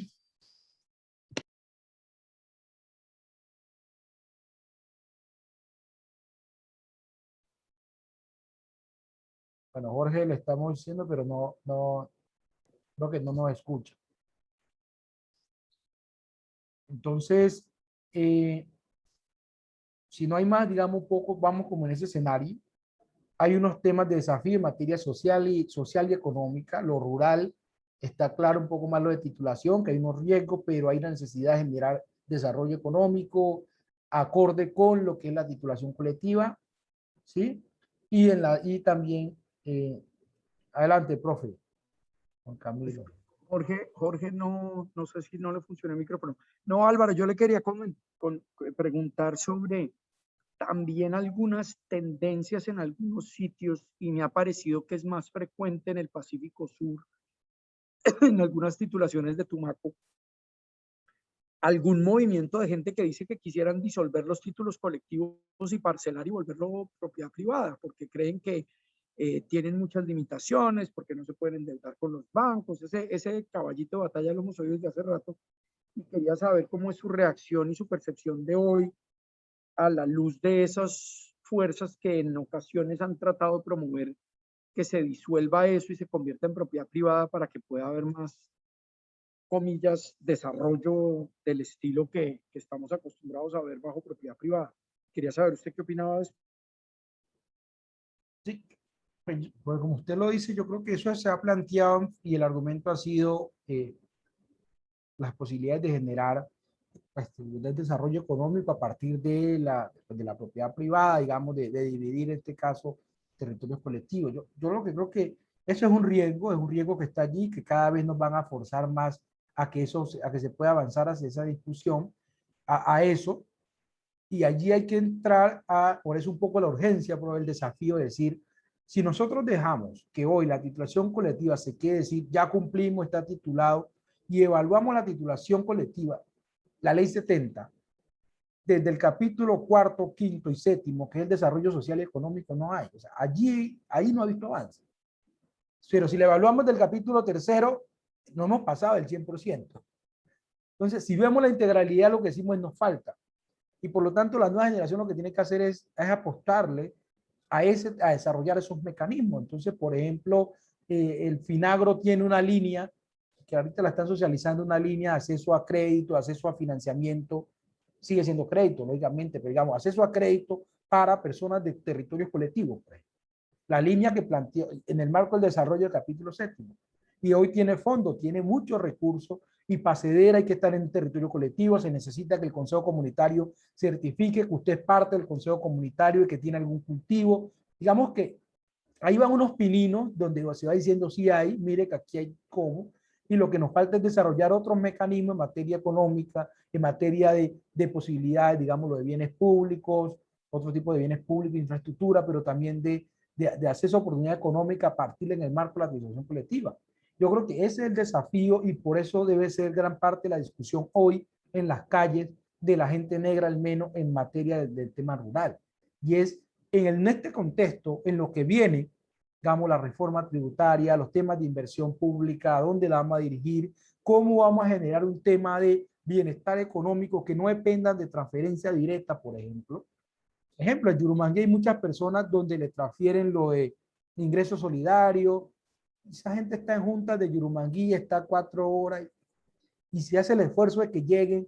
Bueno, Jorge le estamos diciendo, pero creo que no nos escucha. Entonces, si no hay más, digamos un poco, vamos como en ese escenario. Hay unos temas de desafío en materia social y económica. Lo rural está claro un poco más lo de titulación, que hay unos riesgos, pero hay una necesidad de generar desarrollo económico acorde con lo que es la titulación colectiva, ¿sí? Y también, adelante, profe, Juan Camilo. Jorge, no sé si no le funciona el micrófono. No, Álvaro, yo le quería preguntar sobre también algunas tendencias en algunos sitios y me ha parecido que es más frecuente en el Pacífico Sur, en algunas titulaciones de Tumaco, algún movimiento de gente que dice que quisieran disolver los títulos colectivos y parcelar y volverlo propiedad privada, porque creen que tienen muchas limitaciones, porque no se pueden endeudar con los bancos. Ese caballito de batalla lo hemos oído desde hace rato y quería saber cómo es su reacción y su percepción de hoy a la luz de esas fuerzas que en ocasiones han tratado de promover que se disuelva eso y se convierta en propiedad privada para que pueda haber más, comillas, desarrollo del estilo que estamos acostumbrados a ver bajo propiedad privada. Quería saber usted qué opinaba de eso. Sí, pues como usted lo dice, yo creo que eso se ha planteado y el argumento ha sido las posibilidades de generar pues, el desarrollo económico a partir de la propiedad privada, digamos, de dividir en este caso territorios colectivos. Yo lo que creo que eso es un riesgo que está allí, que cada vez nos van a forzar más a que se pueda avanzar hacia esa discusión, a eso, y allí hay que entrar por eso un poco la urgencia, por el desafío de decir, si nosotros dejamos que hoy la titulación colectiva se quede decir, ya cumplimos, está titulado, y evaluamos la titulación colectiva, la ley 70, desde el capítulo cuarto, quinto y séptimo, que es el desarrollo social y económico, no hay. O sea, ahí no ha visto avance. Pero si la evaluamos del capítulo tercero, no hemos pasado el 100%. Entonces, si vemos la integralidad, lo que decimos es nos falta. Y por lo tanto, la nueva generación lo que tiene que hacer es apostarle a desarrollar esos mecanismos. Entonces, por ejemplo, el Finagro tiene una línea que ahorita la están socializando, una línea de acceso a crédito, acceso a financiamiento, sigue siendo crédito, lógicamente, pero digamos, acceso a crédito para personas de territorios colectivos. Pues. La línea que planteó en el marco del desarrollo del capítulo séptimo. Y hoy tiene fondos, tiene muchos recursos, y para acceder hay que estar en un territorio colectivo, se necesita que el Consejo Comunitario certifique que usted es parte del Consejo Comunitario y que tiene algún cultivo. Digamos que ahí van unos pininos donde se va diciendo sí hay, mire que aquí hay cómo, y lo que nos falta es desarrollar otros mecanismos en materia económica, en materia de posibilidades, digamos, de bienes públicos, otro tipo de bienes públicos, infraestructura, pero también de acceso a oportunidad económica a partir en el marco de la administración colectiva. Yo creo que ese es el desafío y por eso debe ser gran parte de la discusión hoy en las calles de la gente negra, al menos en materia del tema rural. Y es en este contexto, en lo que viene, digamos, la reforma tributaria, los temas de inversión pública, a dónde la vamos a dirigir, cómo vamos a generar un tema de bienestar económico que no dependan de transferencia directa, por ejemplo. Ejemplo, en Yurumanguí hay muchas personas donde le transfieren lo de ingreso solidario. Esa gente está en juntas de Yurumanguí, está 4 horas y se hace el esfuerzo de que lleguen,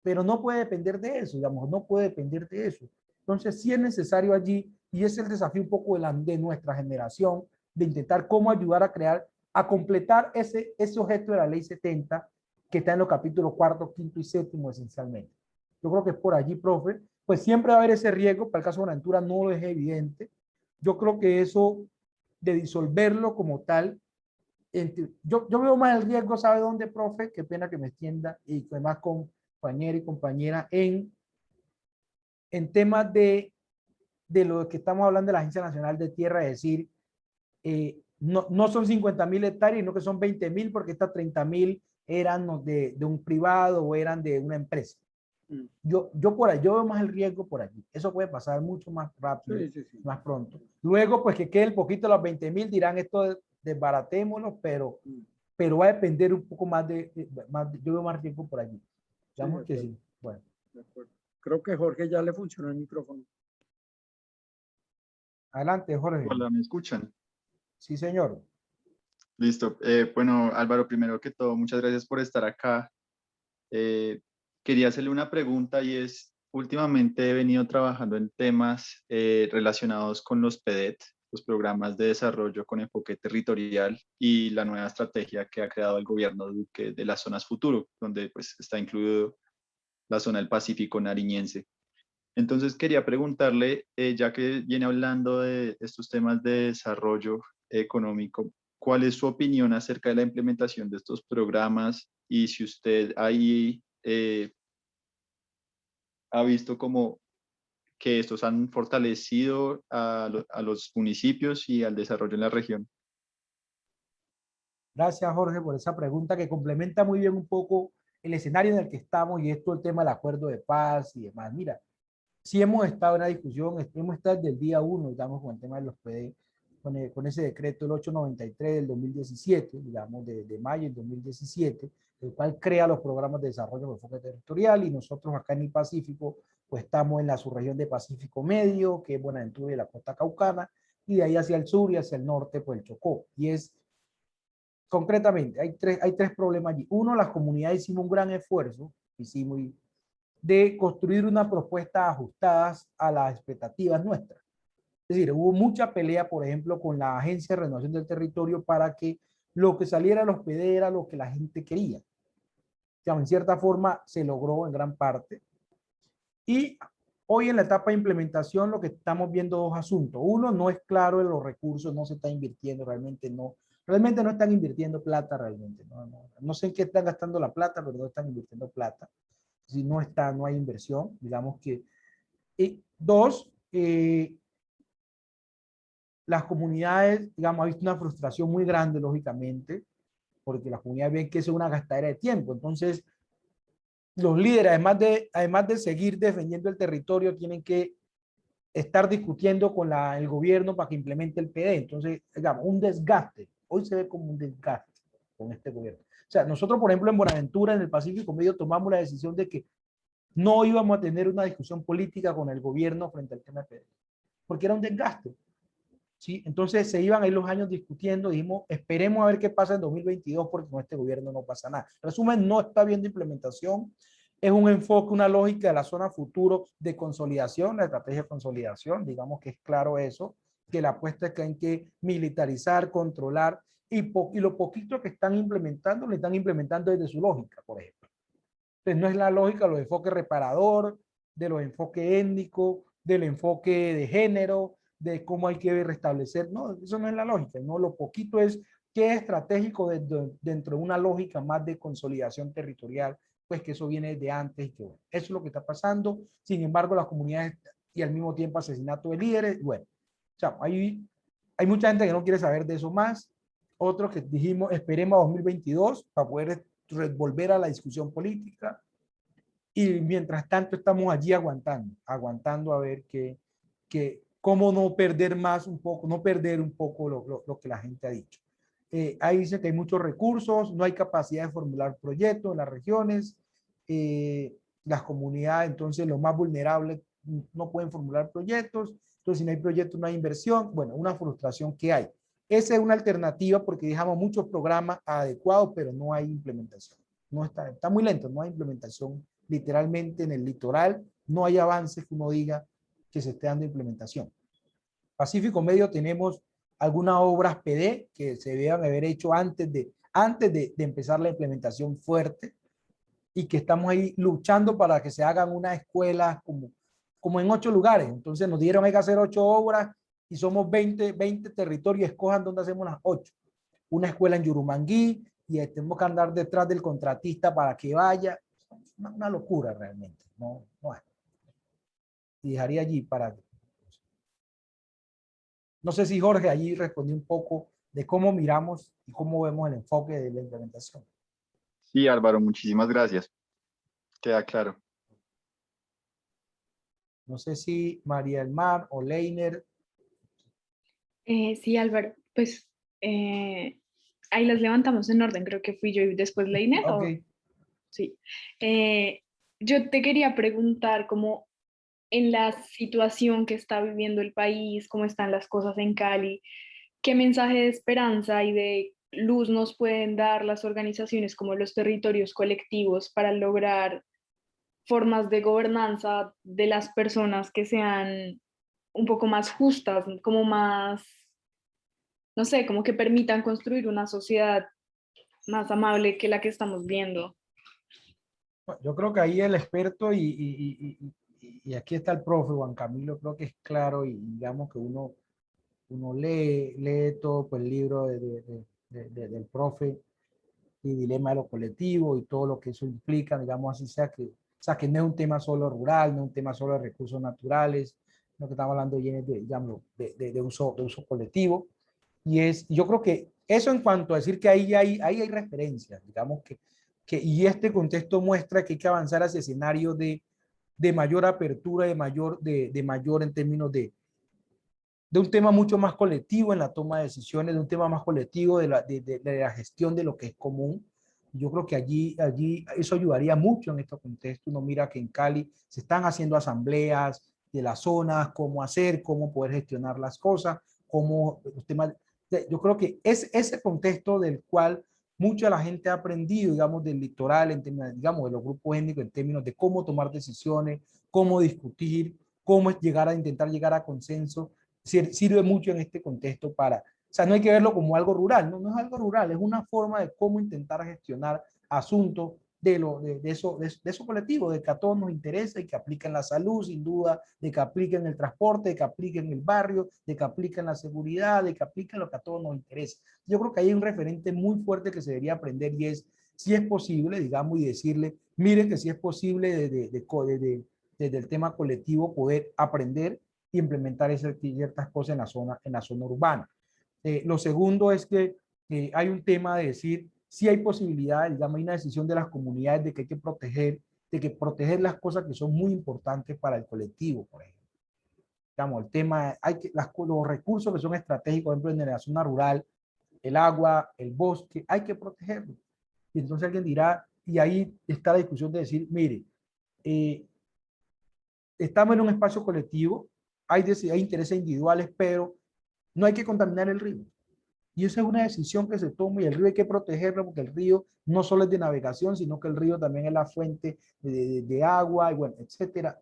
pero no puede depender de eso, digamos, no puede depender de eso. Entonces, sí es necesario allí, y es el desafío un poco de nuestra generación, de intentar cómo ayudar a crear, a completar ese objeto de la ley 70, que está en los capítulos cuarto, quinto y séptimo esencialmente. Yo creo que es por allí, profe, pues siempre va a haber ese riesgo, para el caso de Buenaventura no lo es evidente. Yo creo que eso de disolverlo como tal, yo veo más el riesgo, ¿sabe dónde, profe? Qué pena que me extienda, y además con compañera y compañera, en temas de lo que estamos hablando de la Agencia Nacional de Tierra, es decir, no son 50.000 hectáreas, sino que son 20.000, porque estas 30.000 eran de un privado o eran de una empresa. Yo por ahí, yo veo más el riesgo por allí. Eso puede pasar mucho más rápido, Sí, sí, sí. más pronto. Luego, pues que quede el poquito los 20.000, dirán esto desbaratémoslo, pero va a depender un poco más yo veo más riesgo por allí. Digamos de que acuerdo. sí. Bueno, De acuerdo. Creo que Jorge ya le funcionó el micrófono. adelante, Jorge. Hola, ¿me escuchan? Sí, señor. Listo. Bueno, Álvaro, primero que todo, muchas gracias por estar acá. Quería hacerle una pregunta y es, últimamente he venido trabajando en temas relacionados con los PDET, los programas de desarrollo con enfoque territorial y la nueva estrategia que ha creado el gobierno Duque de las zonas futuro, donde pues está incluido la zona del Pacífico nariñense. Entonces quería preguntarle, ya que viene hablando de estos temas de desarrollo económico, ¿cuál es su opinión acerca de la implementación de estos programas y si usted ahí ha visto como que estos han fortalecido a los municipios y al desarrollo en la región? Gracias, Jorge, por esa pregunta que complementa muy bien un poco el escenario en el que estamos y esto el tema del acuerdo de paz y demás. Mira, sí hemos estado en la discusión, hemos estado desde el día 1, digamos, con el tema de los PD, con ese decreto el 893 del 2017, digamos, de mayo del 2017, el cual crea los programas de desarrollo de enfoque territorial y nosotros acá en el Pacífico, pues estamos en la subregión de Pacífico Medio, que es Buenaventura y la costa caucana, y de ahí hacia el sur y hacia el norte, pues el Chocó. Y es, concretamente, hay tres problemas allí. Uno, las comunidades hicimos un gran esfuerzo, hicimos de construir una propuesta ajustadas a las expectativas nuestras. Es decir, hubo mucha pelea, por ejemplo, con la Agencia de Renovación del Territorio para que lo que saliera a los PD era lo que la gente quería. O sea, en cierta forma se logró en gran parte. Y hoy en la etapa de implementación lo que estamos viendo dos asuntos. Uno, no es claro en los recursos, no se está invirtiendo, realmente no están invirtiendo plata realmente. No sé en qué están gastando la plata, pero no están invirtiendo plata. Si no está, no hay inversión, digamos que. Y dos, las comunidades, digamos, ha visto una frustración muy grande, lógicamente, porque las comunidades ven que eso es una gastadera de tiempo. Entonces, los líderes, además de seguir defendiendo el territorio, tienen que estar discutiendo con el gobierno para que implemente el PD. Entonces, digamos, un desgaste. Hoy se ve como un desgaste con este gobierno. O sea, nosotros, por ejemplo, en Buenaventura, en el Pacífico Medio, tomamos la decisión de que no íbamos a tener una discusión política con el gobierno frente al tema de PD, porque era un desgaste. ¿Sí? Entonces se iban ahí los años discutiendo, dijimos, esperemos a ver qué pasa en 2022 porque con este gobierno no pasa nada. Resumen, no está habiendo implementación, es un enfoque, una lógica de la zona futuro de consolidación, la estrategia de consolidación, digamos que es claro eso, que la apuesta es que hay que militarizar, controlar, y lo poquito que están implementando, lo están implementando desde su lógica, por ejemplo. Entonces no es la lógica de los enfoques reparador, de los enfoques étnicos, del enfoque de género, de cómo hay que restablecer. No, eso no es la lógica. No, lo poquito es qué es estratégico dentro de una lógica más de consolidación territorial, pues que eso viene de antes y que bueno, eso es lo que está pasando. Sin embargo, las comunidades y al mismo tiempo asesinato de líderes, bueno, o sea, hay mucha gente que no quiere saber de eso más. Otros que dijimos, esperemos a 2022 para poder volver a la discusión política y mientras tanto estamos allí aguantando a ver cómo no perder más un poco, no perder un poco lo que la gente ha dicho. Ahí dice que hay muchos recursos, no hay capacidad de formular proyectos en las regiones, las comunidades, entonces los más vulnerables no pueden formular proyectos, entonces si no hay proyectos no hay inversión, bueno, una frustración que hay. Esa es una alternativa porque dejamos muchos programas adecuados, pero no hay implementación. No está muy lento, no hay implementación literalmente en el litoral, no hay avances que uno diga que se esté dando implementación. Pacífico Medio tenemos algunas obras PD que se deben haber hecho antes de empezar la implementación fuerte y que estamos ahí luchando para que se hagan unas escuelas como en 8 lugares. Entonces nos dieron hay que hacer 8 obras y somos 20 territorios, escojan dónde hacemos las 8. Una escuela en Yurumangui y tenemos que andar detrás del contratista para que vaya. Una locura realmente. No. Y dejaría allí para... No sé si Jorge allí respondió un poco de cómo miramos y cómo vemos el enfoque de la implementación. Sí, Álvaro, muchísimas gracias. Queda claro. No sé si María del Mar o Leiner. Sí, Álvaro, pues ahí las levantamos en orden, creo que fui yo y después Leiner, Ok. o sí. Eh, yo te quería preguntar, como en la situación que está viviendo el país, cómo están las cosas en Cali, ¿qué mensaje de esperanza y de luz nos pueden dar las organizaciones como los territorios colectivos para lograr formas de gobernanza de las personas que sean un poco más justas, como más, no sé, como que permitan construir una sociedad más amable que la que estamos viendo? Bueno, yo creo que ahí el experto y aquí está el profe Juan Camilo, creo que es claro y digamos que uno lee todo pues, el libro del profe y dilema de lo colectivo y todo lo que eso implica, digamos así, sea que no es un tema solo rural, no es un tema solo de recursos naturales, lo que estamos hablando ya es digamos, de uso colectivo. Yo creo que eso en cuanto a decir que ahí hay referencias, digamos y este contexto muestra que hay que avanzar hacia escenarios de mayor apertura, de mayor en términos de un tema mucho más colectivo en la toma de decisiones, de un tema más colectivo de la gestión de lo que es común. Yo creo que allí eso ayudaría mucho en este contexto. Uno mira que en Cali se están haciendo asambleas de las zonas, cómo hacer, cómo poder gestionar las cosas, cómo los temas. Yo creo que es ese contexto del cual mucha la gente ha aprendido, digamos, del litoral, en términos, digamos, de los grupos étnicos, en términos de cómo tomar decisiones, cómo discutir, cómo llegar a intentar llegar a consenso sirve mucho en este contexto o sea, no hay que verlo como algo rural, no es algo rural, es una forma de cómo intentar gestionar asuntos de eso colectivo, de que a todos nos interesa y que aplica en la salud, sin duda, de que aplica en el transporte, de que aplica en el barrio, de que aplica en la seguridad, de que aplica en lo que a todos nos interesa. Yo creo que hay un referente muy fuerte que se debería aprender y es si es posible, digamos, y decirle, miren que si es posible desde el tema colectivo poder aprender implementar ciertas cosas en la zona urbana. Lo segundo es que hay un tema de decir si hay posibilidad, digamos, hay una decisión de las comunidades de que hay que proteger las cosas que son muy importantes para el colectivo, por ejemplo. Digamos, el tema, los recursos que son estratégicos, por ejemplo, en la zona rural, el agua, el bosque, hay que protegerlos. Y entonces alguien dirá, y ahí está la discusión de decir, mire, eh, estamos en un espacio colectivo, hay intereses individuales, pero no hay que contaminar el río. Y esa es una decisión que se toma y el río hay que protegerlo porque el río no solo es de navegación, sino que el río también es la fuente de agua y bueno, etcétera.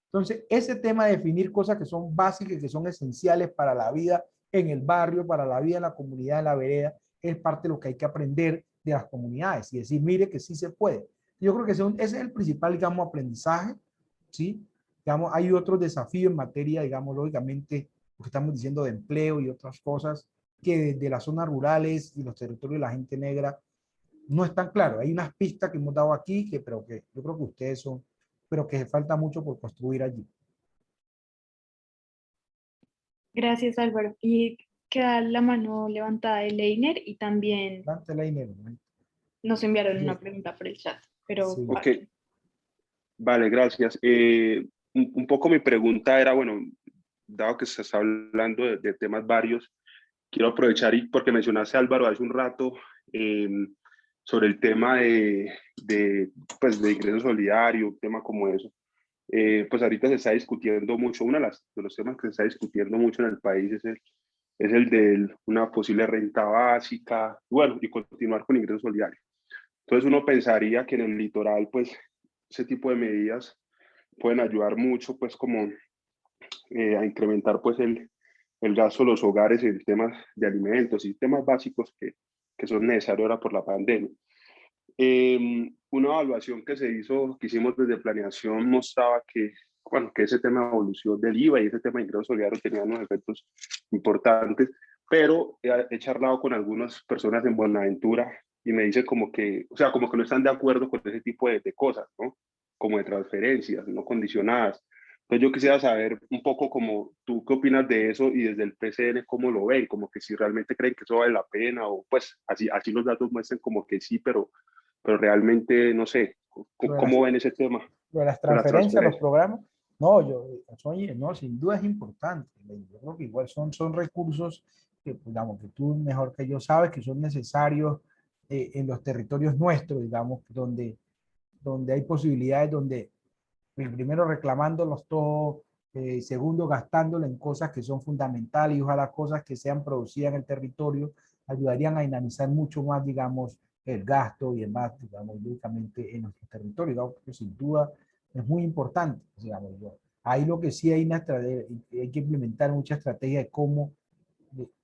Entonces, ese tema de definir cosas que son básicas, que son esenciales para la vida en el barrio, para la vida en la comunidad, en la vereda, es parte de lo que hay que aprender de las comunidades y decir, mire que sí se puede. Yo creo que ese es el principal, digamos, aprendizaje, ¿sí? Digamos, hay otros desafíos en materia, digamos, lógicamente, lo que estamos diciendo de empleo y otras cosas, que desde las zonas rurales y los territorios de la gente negra no están claros. Hay unas pistas que hemos dado aquí, pero que yo creo que ustedes son, pero que falta mucho por construir allí. Gracias, Álvaro. Y queda la mano levantada de Leiner y también Dante Leiner, ¿no? nos enviaron una Yes. pregunta por el chat, pero Sí. Ok, vale, gracias. Un poco mi pregunta era, bueno, dado que se está hablando de temas varios, quiero aprovechar y porque mencionaste Álvaro hace un rato eh, sobre el tema pues, de ingreso solidario, un tema como eso. Pues ahorita se está discutiendo mucho, de los temas que se está discutiendo mucho en el país es el de una posible renta básica, bueno, y continuar con ingreso solidario. Entonces uno pensaría que en el litoral, pues, ese tipo de medidas pueden ayudar mucho, pues, como a incrementar, pues, el gasto de los hogares en temas de alimentos y temas básicos que son necesarios ahora por la pandemia. Una evaluación que hicimos desde planeación mostraba que, bueno, que ese tema de evolución del IVA y ese tema de ingreso solidario tenían unos efectos importantes, pero he charlado con algunas personas en Buenaventura y me dicen como que, o sea, como que no están de acuerdo con ese tipo de cosas, ¿no? Como de transferencias no condicionadas. Entonces yo quisiera saber un poco como tú qué opinas de eso y desde el PCN cómo lo ven, como que si realmente creen que eso vale la pena o pues así los datos muestran como que sí, pero realmente no sé, Lo de las, ¿cómo ven ese tema lo de las con las transferencias, los transferencias? programas. No, no, sin duda es importante. Yo creo que igual son recursos que, pues, digamos, que tú mejor que yo sabes que son necesarios en los territorios nuestros, digamos, donde hay posibilidades, donde primero reclamándolos todos, segundo gastándolos en cosas que son fundamentales y ojalá cosas que sean producidas en el territorio ayudarían a dinamizar mucho más, digamos, el gasto y demás, digamos, lógicamente en nuestro territorio, digamos, que sin duda es muy importante, digamos, ahí lo que sí hay, hay que implementar mucha estrategia de cómo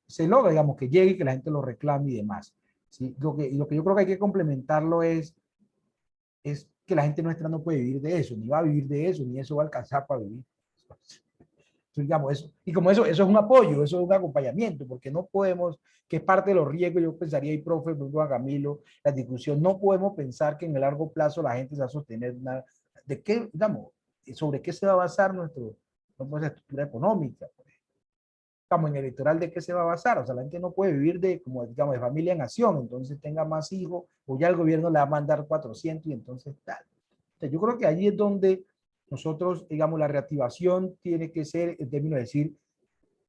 se logra, digamos, que llegue y que la gente lo reclame y demás. ¿Sí? Lo que yo creo que hay que complementarlo es que la gente nuestra no puede vivir de eso, ni va a vivir de eso, ni eso va a alcanzar para vivir. Digamos, eso. Y como eso es un apoyo, eso es un acompañamiento, porque no podemos, que es parte de los riesgos, yo pensaría, y profe, Juan Camilo, la discusión, no podemos pensar que en el largo plazo la gente se va a sostener nada. ¿De qué, digamos, sobre qué se va a basar nuestra estructura económica? Estamos en el electoral, ¿de qué se va a basar? O sea, la gente no puede vivir de, como digamos, de familia en acción, entonces tenga más hijos, o ya el gobierno le va a mandar 400 y entonces tal. Entonces, yo creo que allí es donde nosotros, digamos, la reactivación tiene que ser, en términos de decir,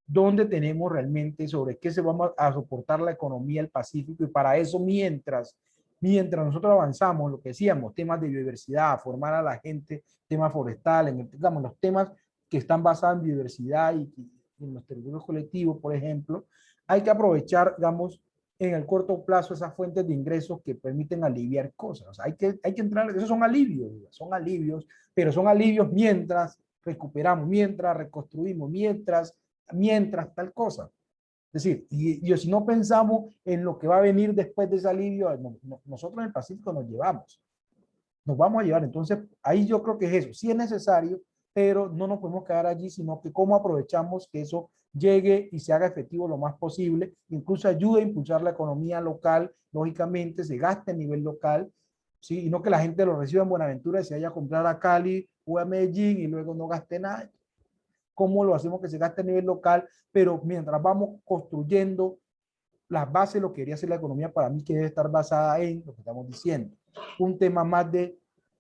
dónde tenemos realmente sobre qué se va a soportar la economía del Pacífico, y para eso mientras nosotros avanzamos, lo que decíamos, temas de biodiversidad, formar a la gente, temas forestales, digamos, los temas que están basados en biodiversidad y en los territorios colectivos, por ejemplo, hay que aprovechar, digamos, en el corto plazo esas fuentes de ingresos que permiten aliviar cosas. O sea, hay que entrar, esos son alivios, pero son alivios mientras recuperamos, mientras reconstruimos, mientras tal cosa. Es decir, y si no pensamos en lo que va a venir después de ese alivio, nosotros en el Pacífico nos vamos a llevar. Entonces, ahí yo creo que es eso. Sí es necesario, pero no nos podemos quedar allí, sino que cómo aprovechamos que eso llegue y se haga efectivo lo más posible, incluso ayude a impulsar la economía local, lógicamente, se gaste a nivel local, ¿sí? Y no que la gente lo reciba en Buenaventura y se vaya a comprar a Cali o a Medellín y luego no gaste nada. ¿Cómo lo hacemos que se gaste a nivel local? Pero mientras vamos construyendo las bases, lo que debería ser la economía para mí, que debe estar basada en lo que estamos diciendo. Un tema más de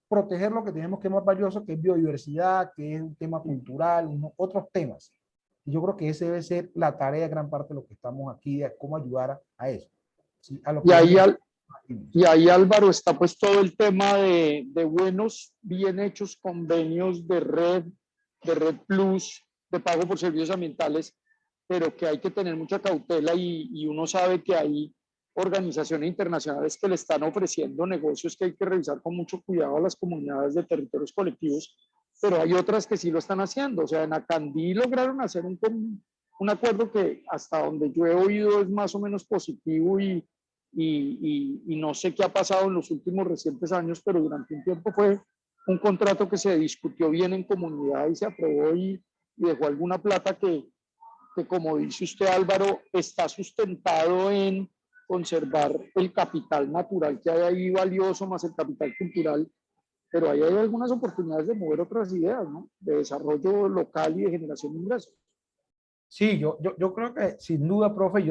proteger lo que tenemos que es más valioso, que es biodiversidad, que es un tema cultural, otros temas. Y yo creo que esa debe ser la tarea de gran parte de lo que estamos aquí, de cómo ayudar a eso. ¿Sí? A lo que y ahí, Álvaro, está pues todo el tema de buenos, bien hechos convenios de red plus, de pago por servicios ambientales, pero que hay que tener mucha cautela y uno sabe que hay organizaciones internacionales que le están ofreciendo negocios que hay que revisar con mucho cuidado a las comunidades de territorios colectivos, pero hay otras que sí lo están haciendo. O sea, en Acandí lograron hacer un acuerdo que hasta donde yo he oído es más o menos positivo y no sé qué ha pasado en los últimos recientes años, pero durante un tiempo fue un contrato que se discutió bien en comunidad y se aprobó y dejó alguna plata que, como dice usted, Álvaro, está sustentado en conservar el capital natural que hay ahí valioso, más el capital cultural, pero ahí hay algunas oportunidades de mover otras ideas, ¿no? De desarrollo local y de generación de ingresos. Sí, yo creo que sin duda, profe,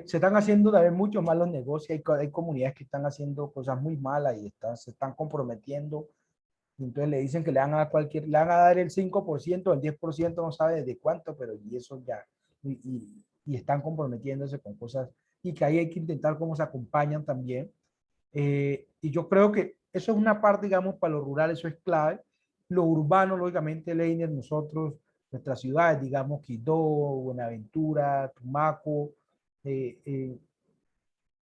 se están haciendo de vez muchos malos negocios, hay comunidades que están haciendo cosas muy malas y se están comprometiendo, y entonces le dicen que le van a dar el 5%, el 10%, no sabe de cuánto, pero y eso ya, y están comprometiéndose con cosas, y que ahí hay que intentar cómo se acompañan también. Y yo creo que eso es una parte, digamos, para lo rural, eso es clave. Lo urbano, lógicamente, Leiner, nosotros, nuestras ciudades, digamos, Quito, Buenaventura, Tumaco, eh, eh,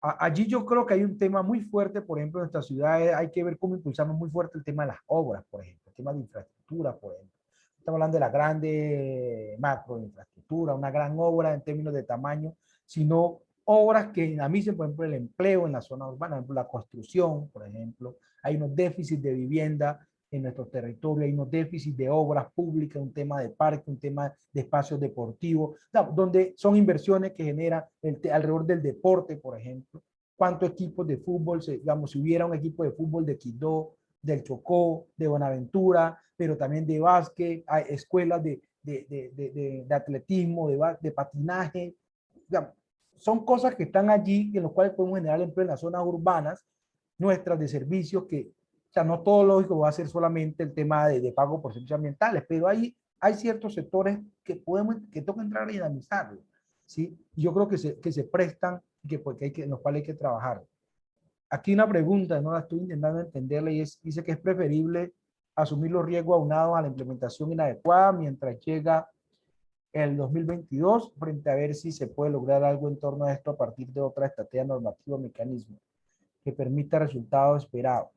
allí yo creo que hay un tema muy fuerte, por ejemplo, en nuestras ciudades, hay que ver cómo impulsamos muy fuerte el tema de las obras, por ejemplo, el tema de infraestructura, por ejemplo. Estamos hablando de la grande macro infraestructura, una gran obra en términos de tamaño, sino obras que dinamicen, por ejemplo, el empleo en la zona urbana, por ejemplo, la construcción, por ejemplo. Hay unos déficits de vivienda en nuestro territorio, hay unos déficits de obras públicas, un tema de parque, un tema de espacios deportivos, donde son inversiones que generan alrededor del deporte, por ejemplo. ¿Cuántos equipos de fútbol, digamos, si hubiera un equipo de fútbol de Quito, del Chocó, de Buenaventura, pero también de básquet, hay escuelas de atletismo, de patinaje, digamos, son cosas que están allí en las cuales podemos generar empleo en las zonas urbanas nuestras de servicios O sea, no todo lógico va a ser solamente el tema de pago por servicios ambientales, pero hay ciertos sectores que toca entrar y dinamizarlo, ¿sí? Y yo creo que se prestan y en los cuales hay que trabajar. Aquí una pregunta, no la estoy intentando entenderla, y dice que es preferible asumir los riesgos aunados a la implementación inadecuada mientras llega el 2022, frente a ver si se puede lograr algo en torno a esto a partir de otra estrategia normativa o mecanismo que permita resultados esperados.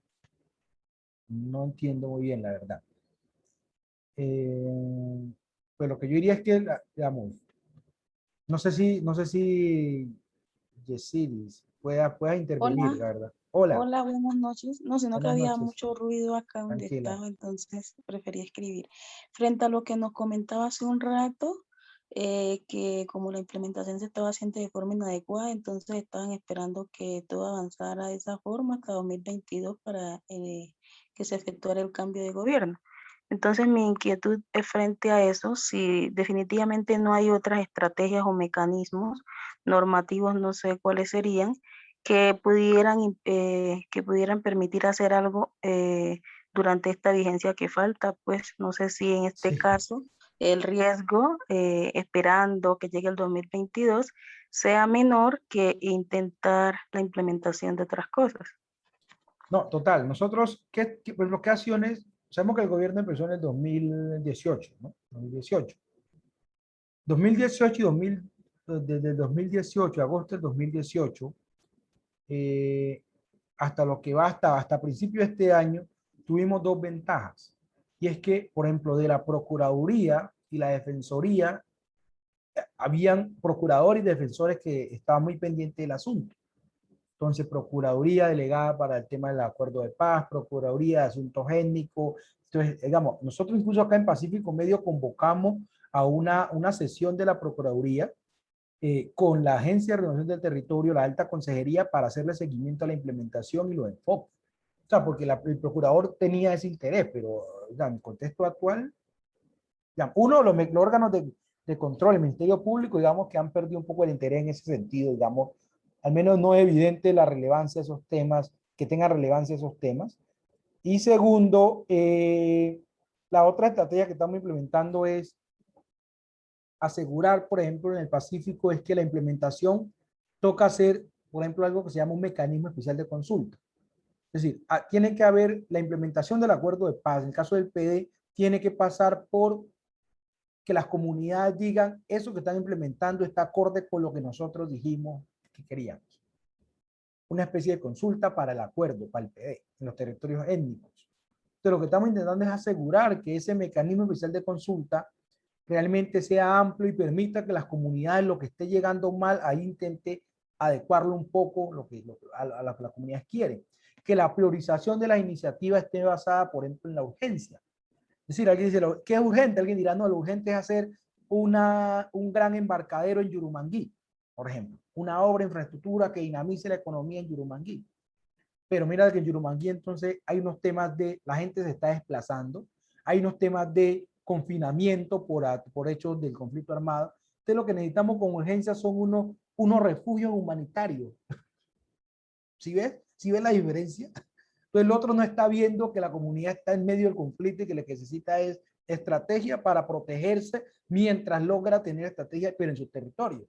No entiendo muy bien, la verdad. Pues lo que yo diría es que, digamos, no sé si Yesiris pueda intervenir, Hola, la verdad. Hola, hola, buenas noches. No, sino que buenas había noches, mucho ruido acá donde tranquila. estaba, entonces preferí escribir. Frente a lo que nos comentaba hace un rato, que como la implementación se estaba haciendo de forma inadecuada, entonces estaban esperando que todo avanzara de esa forma hasta 2022 para que se efectuara el cambio de gobierno. Entonces mi inquietud es frente a eso, si definitivamente no hay otras estrategias o mecanismos normativos, no sé cuáles serían, que pudieran permitir hacer algo durante esta vigencia que falta, pues no sé si en este Sí. caso el riesgo, esperando que llegue el 2022, sea menor que intentar la implementación de otras cosas. No, total. Nosotros, pues, lo que acciones, sabemos que el gobierno empezó en el 2018, ¿no? 2018. 2018 y desde el 2018, agosto del 2018, hasta lo que va hasta principio de este año, tuvimos dos ventajas. Y es que, por ejemplo, de la Procuraduría y la Defensoría, habían procuradores y defensores que estaban muy pendientes del asunto. Entonces, Procuraduría delegada para el tema del acuerdo de paz, Procuraduría de Asuntos Étnicos. Entonces, digamos, nosotros incluso acá en Pacífico Medio convocamos a una sesión de la Procuraduría con la Agencia de Renovación del Territorio, la Alta Consejería, para hacerle seguimiento a la implementación y los enfoques. O sea, porque el procurador tenía ese interés, pero ya, en el contexto actual, ya, uno, los órganos de control, el Ministerio Público, digamos que han perdido un poco el interés en ese sentido, digamos, al menos no es evidente la relevancia de esos temas, que tengan relevancia esos temas. Y segundo, la otra estrategia que estamos implementando es asegurar, por ejemplo, en el Pacífico, es que la implementación toca hacer, por ejemplo, algo que se llama un mecanismo especial de consulta. Es decir, tiene que haber la implementación del acuerdo de paz. En el caso del PD, tiene que pasar por que las comunidades digan eso que están implementando está acorde con lo que nosotros dijimos que queríamos. Una especie de consulta para el acuerdo, para el PD, en los territorios étnicos. Entonces, lo que estamos intentando es asegurar que ese mecanismo especial de consulta realmente sea amplio y permita que las comunidades, lo que esté llegando mal, ahí intente adecuarlo un poco a lo que las comunidades quieren. Que la priorización de las iniciativas esté basada, por ejemplo, en la urgencia. Es decir, alguien dice, ¿qué es urgente? Alguien dirá, no, lo urgente es hacer un gran embarcadero en Yurumangui, por ejemplo. Una obra de infraestructura que dinamice la economía en Yurumangui. Pero mira que en Yurumangui entonces hay unos temas la gente se está desplazando, hay unos temas de confinamiento por hechos del conflicto armado. Entonces lo que necesitamos con urgencia son unos refugios humanitarios. ¿Sí ves? ¿Sí ves la diferencia? Entonces el otro no está viendo que la comunidad está en medio del conflicto y que lo que necesita es estrategia para protegerse mientras logra tener estrategia, pero en su territorio.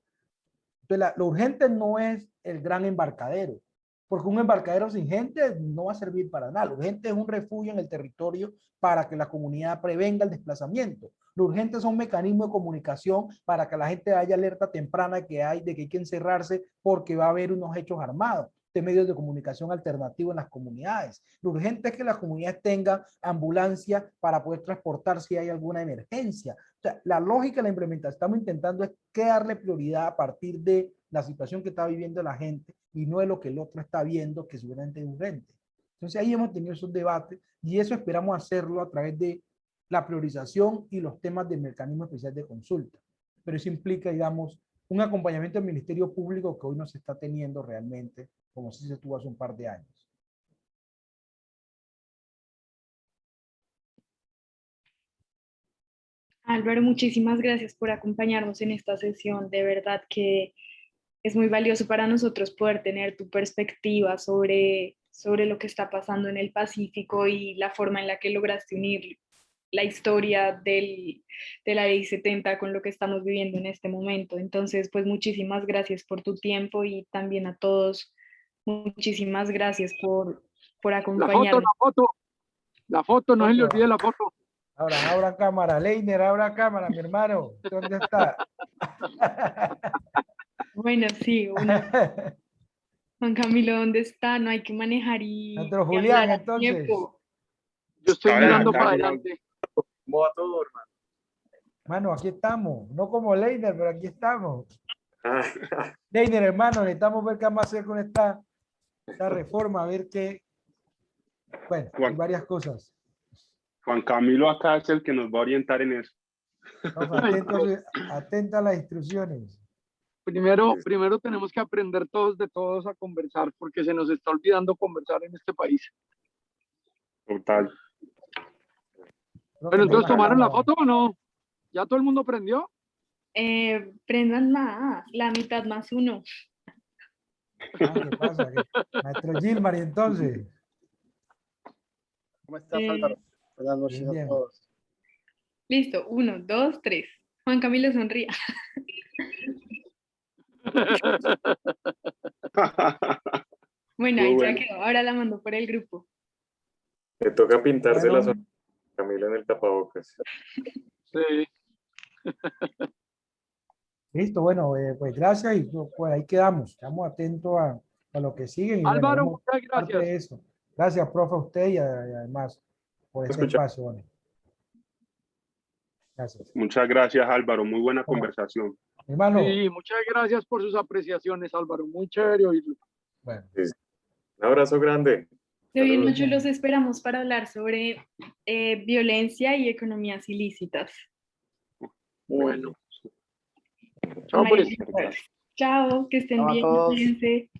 Entonces lo urgente no es el gran embarcadero, porque un embarcadero sin gente no va a servir para nada. Lo urgente es un refugio en el territorio para que la comunidad prevenga el desplazamiento. Lo urgente son mecanismos de comunicación para que la gente haya alerta temprana de que hay que encerrarse porque va a haber unos hechos armados, de medios de comunicación alternativos en las comunidades. Lo urgente es que las comunidades tengan ambulancia para poder transportar si hay alguna emergencia. O sea, la lógica de la implementación, estamos intentando es que darle prioridad a partir de la situación que está viviendo la gente y no de lo que el otro está viendo, que seguramente es urgente. Entonces ahí hemos tenido esos debates y eso esperamos hacerlo a través de la priorización y los temas del mecanismo especial de consulta. Pero eso implica, digamos, un acompañamiento del Ministerio Público que hoy no se está teniendo realmente, como si se tuvo hace un par de años. Álvaro, muchísimas gracias por acompañarnos en esta sesión. De verdad que es muy valioso para nosotros poder tener tu perspectiva sobre sobre lo que está pasando en el Pacífico y la forma en la que lograste unir la historia de la Ley 70 con lo que estamos viviendo en este momento. Entonces, pues muchísimas gracias por tu tiempo y también a todos, muchísimas gracias por acompañarnos. La foto, no se le olvide la foto. Ahora, abra cámara, Leiner, abra cámara, mi hermano. ¿Dónde está? Bueno, sí, Juan Camilo, ¿dónde está? No hay que manejar y Nuestro y Julián, hablar a entonces. tiempo. Yo estoy Ahora, mirando acá, para mira. adelante. ¿Cómo va todo, hermano? Mano, aquí estamos. No como Leiner, pero aquí estamos. Ah, Leiner, hermano, necesitamos ver qué vamos a hacer con esta reforma, a ver qué. Bueno, hay varias cosas. Juan Camilo acá es el que nos va a orientar en eso. Estamos atentos a las instrucciones. Primero tenemos que aprender todos de todos a conversar, porque se nos está olvidando conversar en este país. Total. Pero entonces, ¿tomaron la foto o no? ¿Ya todo el mundo prendió? Prendan más, la mitad más uno. ¿Qué pasa? Maestro Gilmar, y entonces. ¿Cómo estás, Álvaro? Buenas noches Bien, bien. a todos. Listo, 1, 2, 3. Juan Camilo sonría. Bueno, Muy ahí bueno. ya quedó. Ahora la mando por el grupo. Me toca pintarse la Bueno, zona Camilo en el tapabocas. Sí. listo, bueno, pues gracias y pues ahí quedamos. Estamos atentos a lo que sigue. Y Álvaro, bueno, muchas parte gracias. de eso. Gracias, profe, a usted y además por este Escucha. espacio. Bueno. Gracias. Muchas gracias, Álvaro. Muy buena conversación. Hermano, Sí, muchas gracias por sus apreciaciones, Álvaro. Muy chévere oírlo. bueno, Un abrazo grande. De hoy en Saludos. noche los esperamos para hablar sobre violencia y economías ilícitas. Bueno. Chao, pues. Chao, que estén Chao a bien. todos. Cuídense.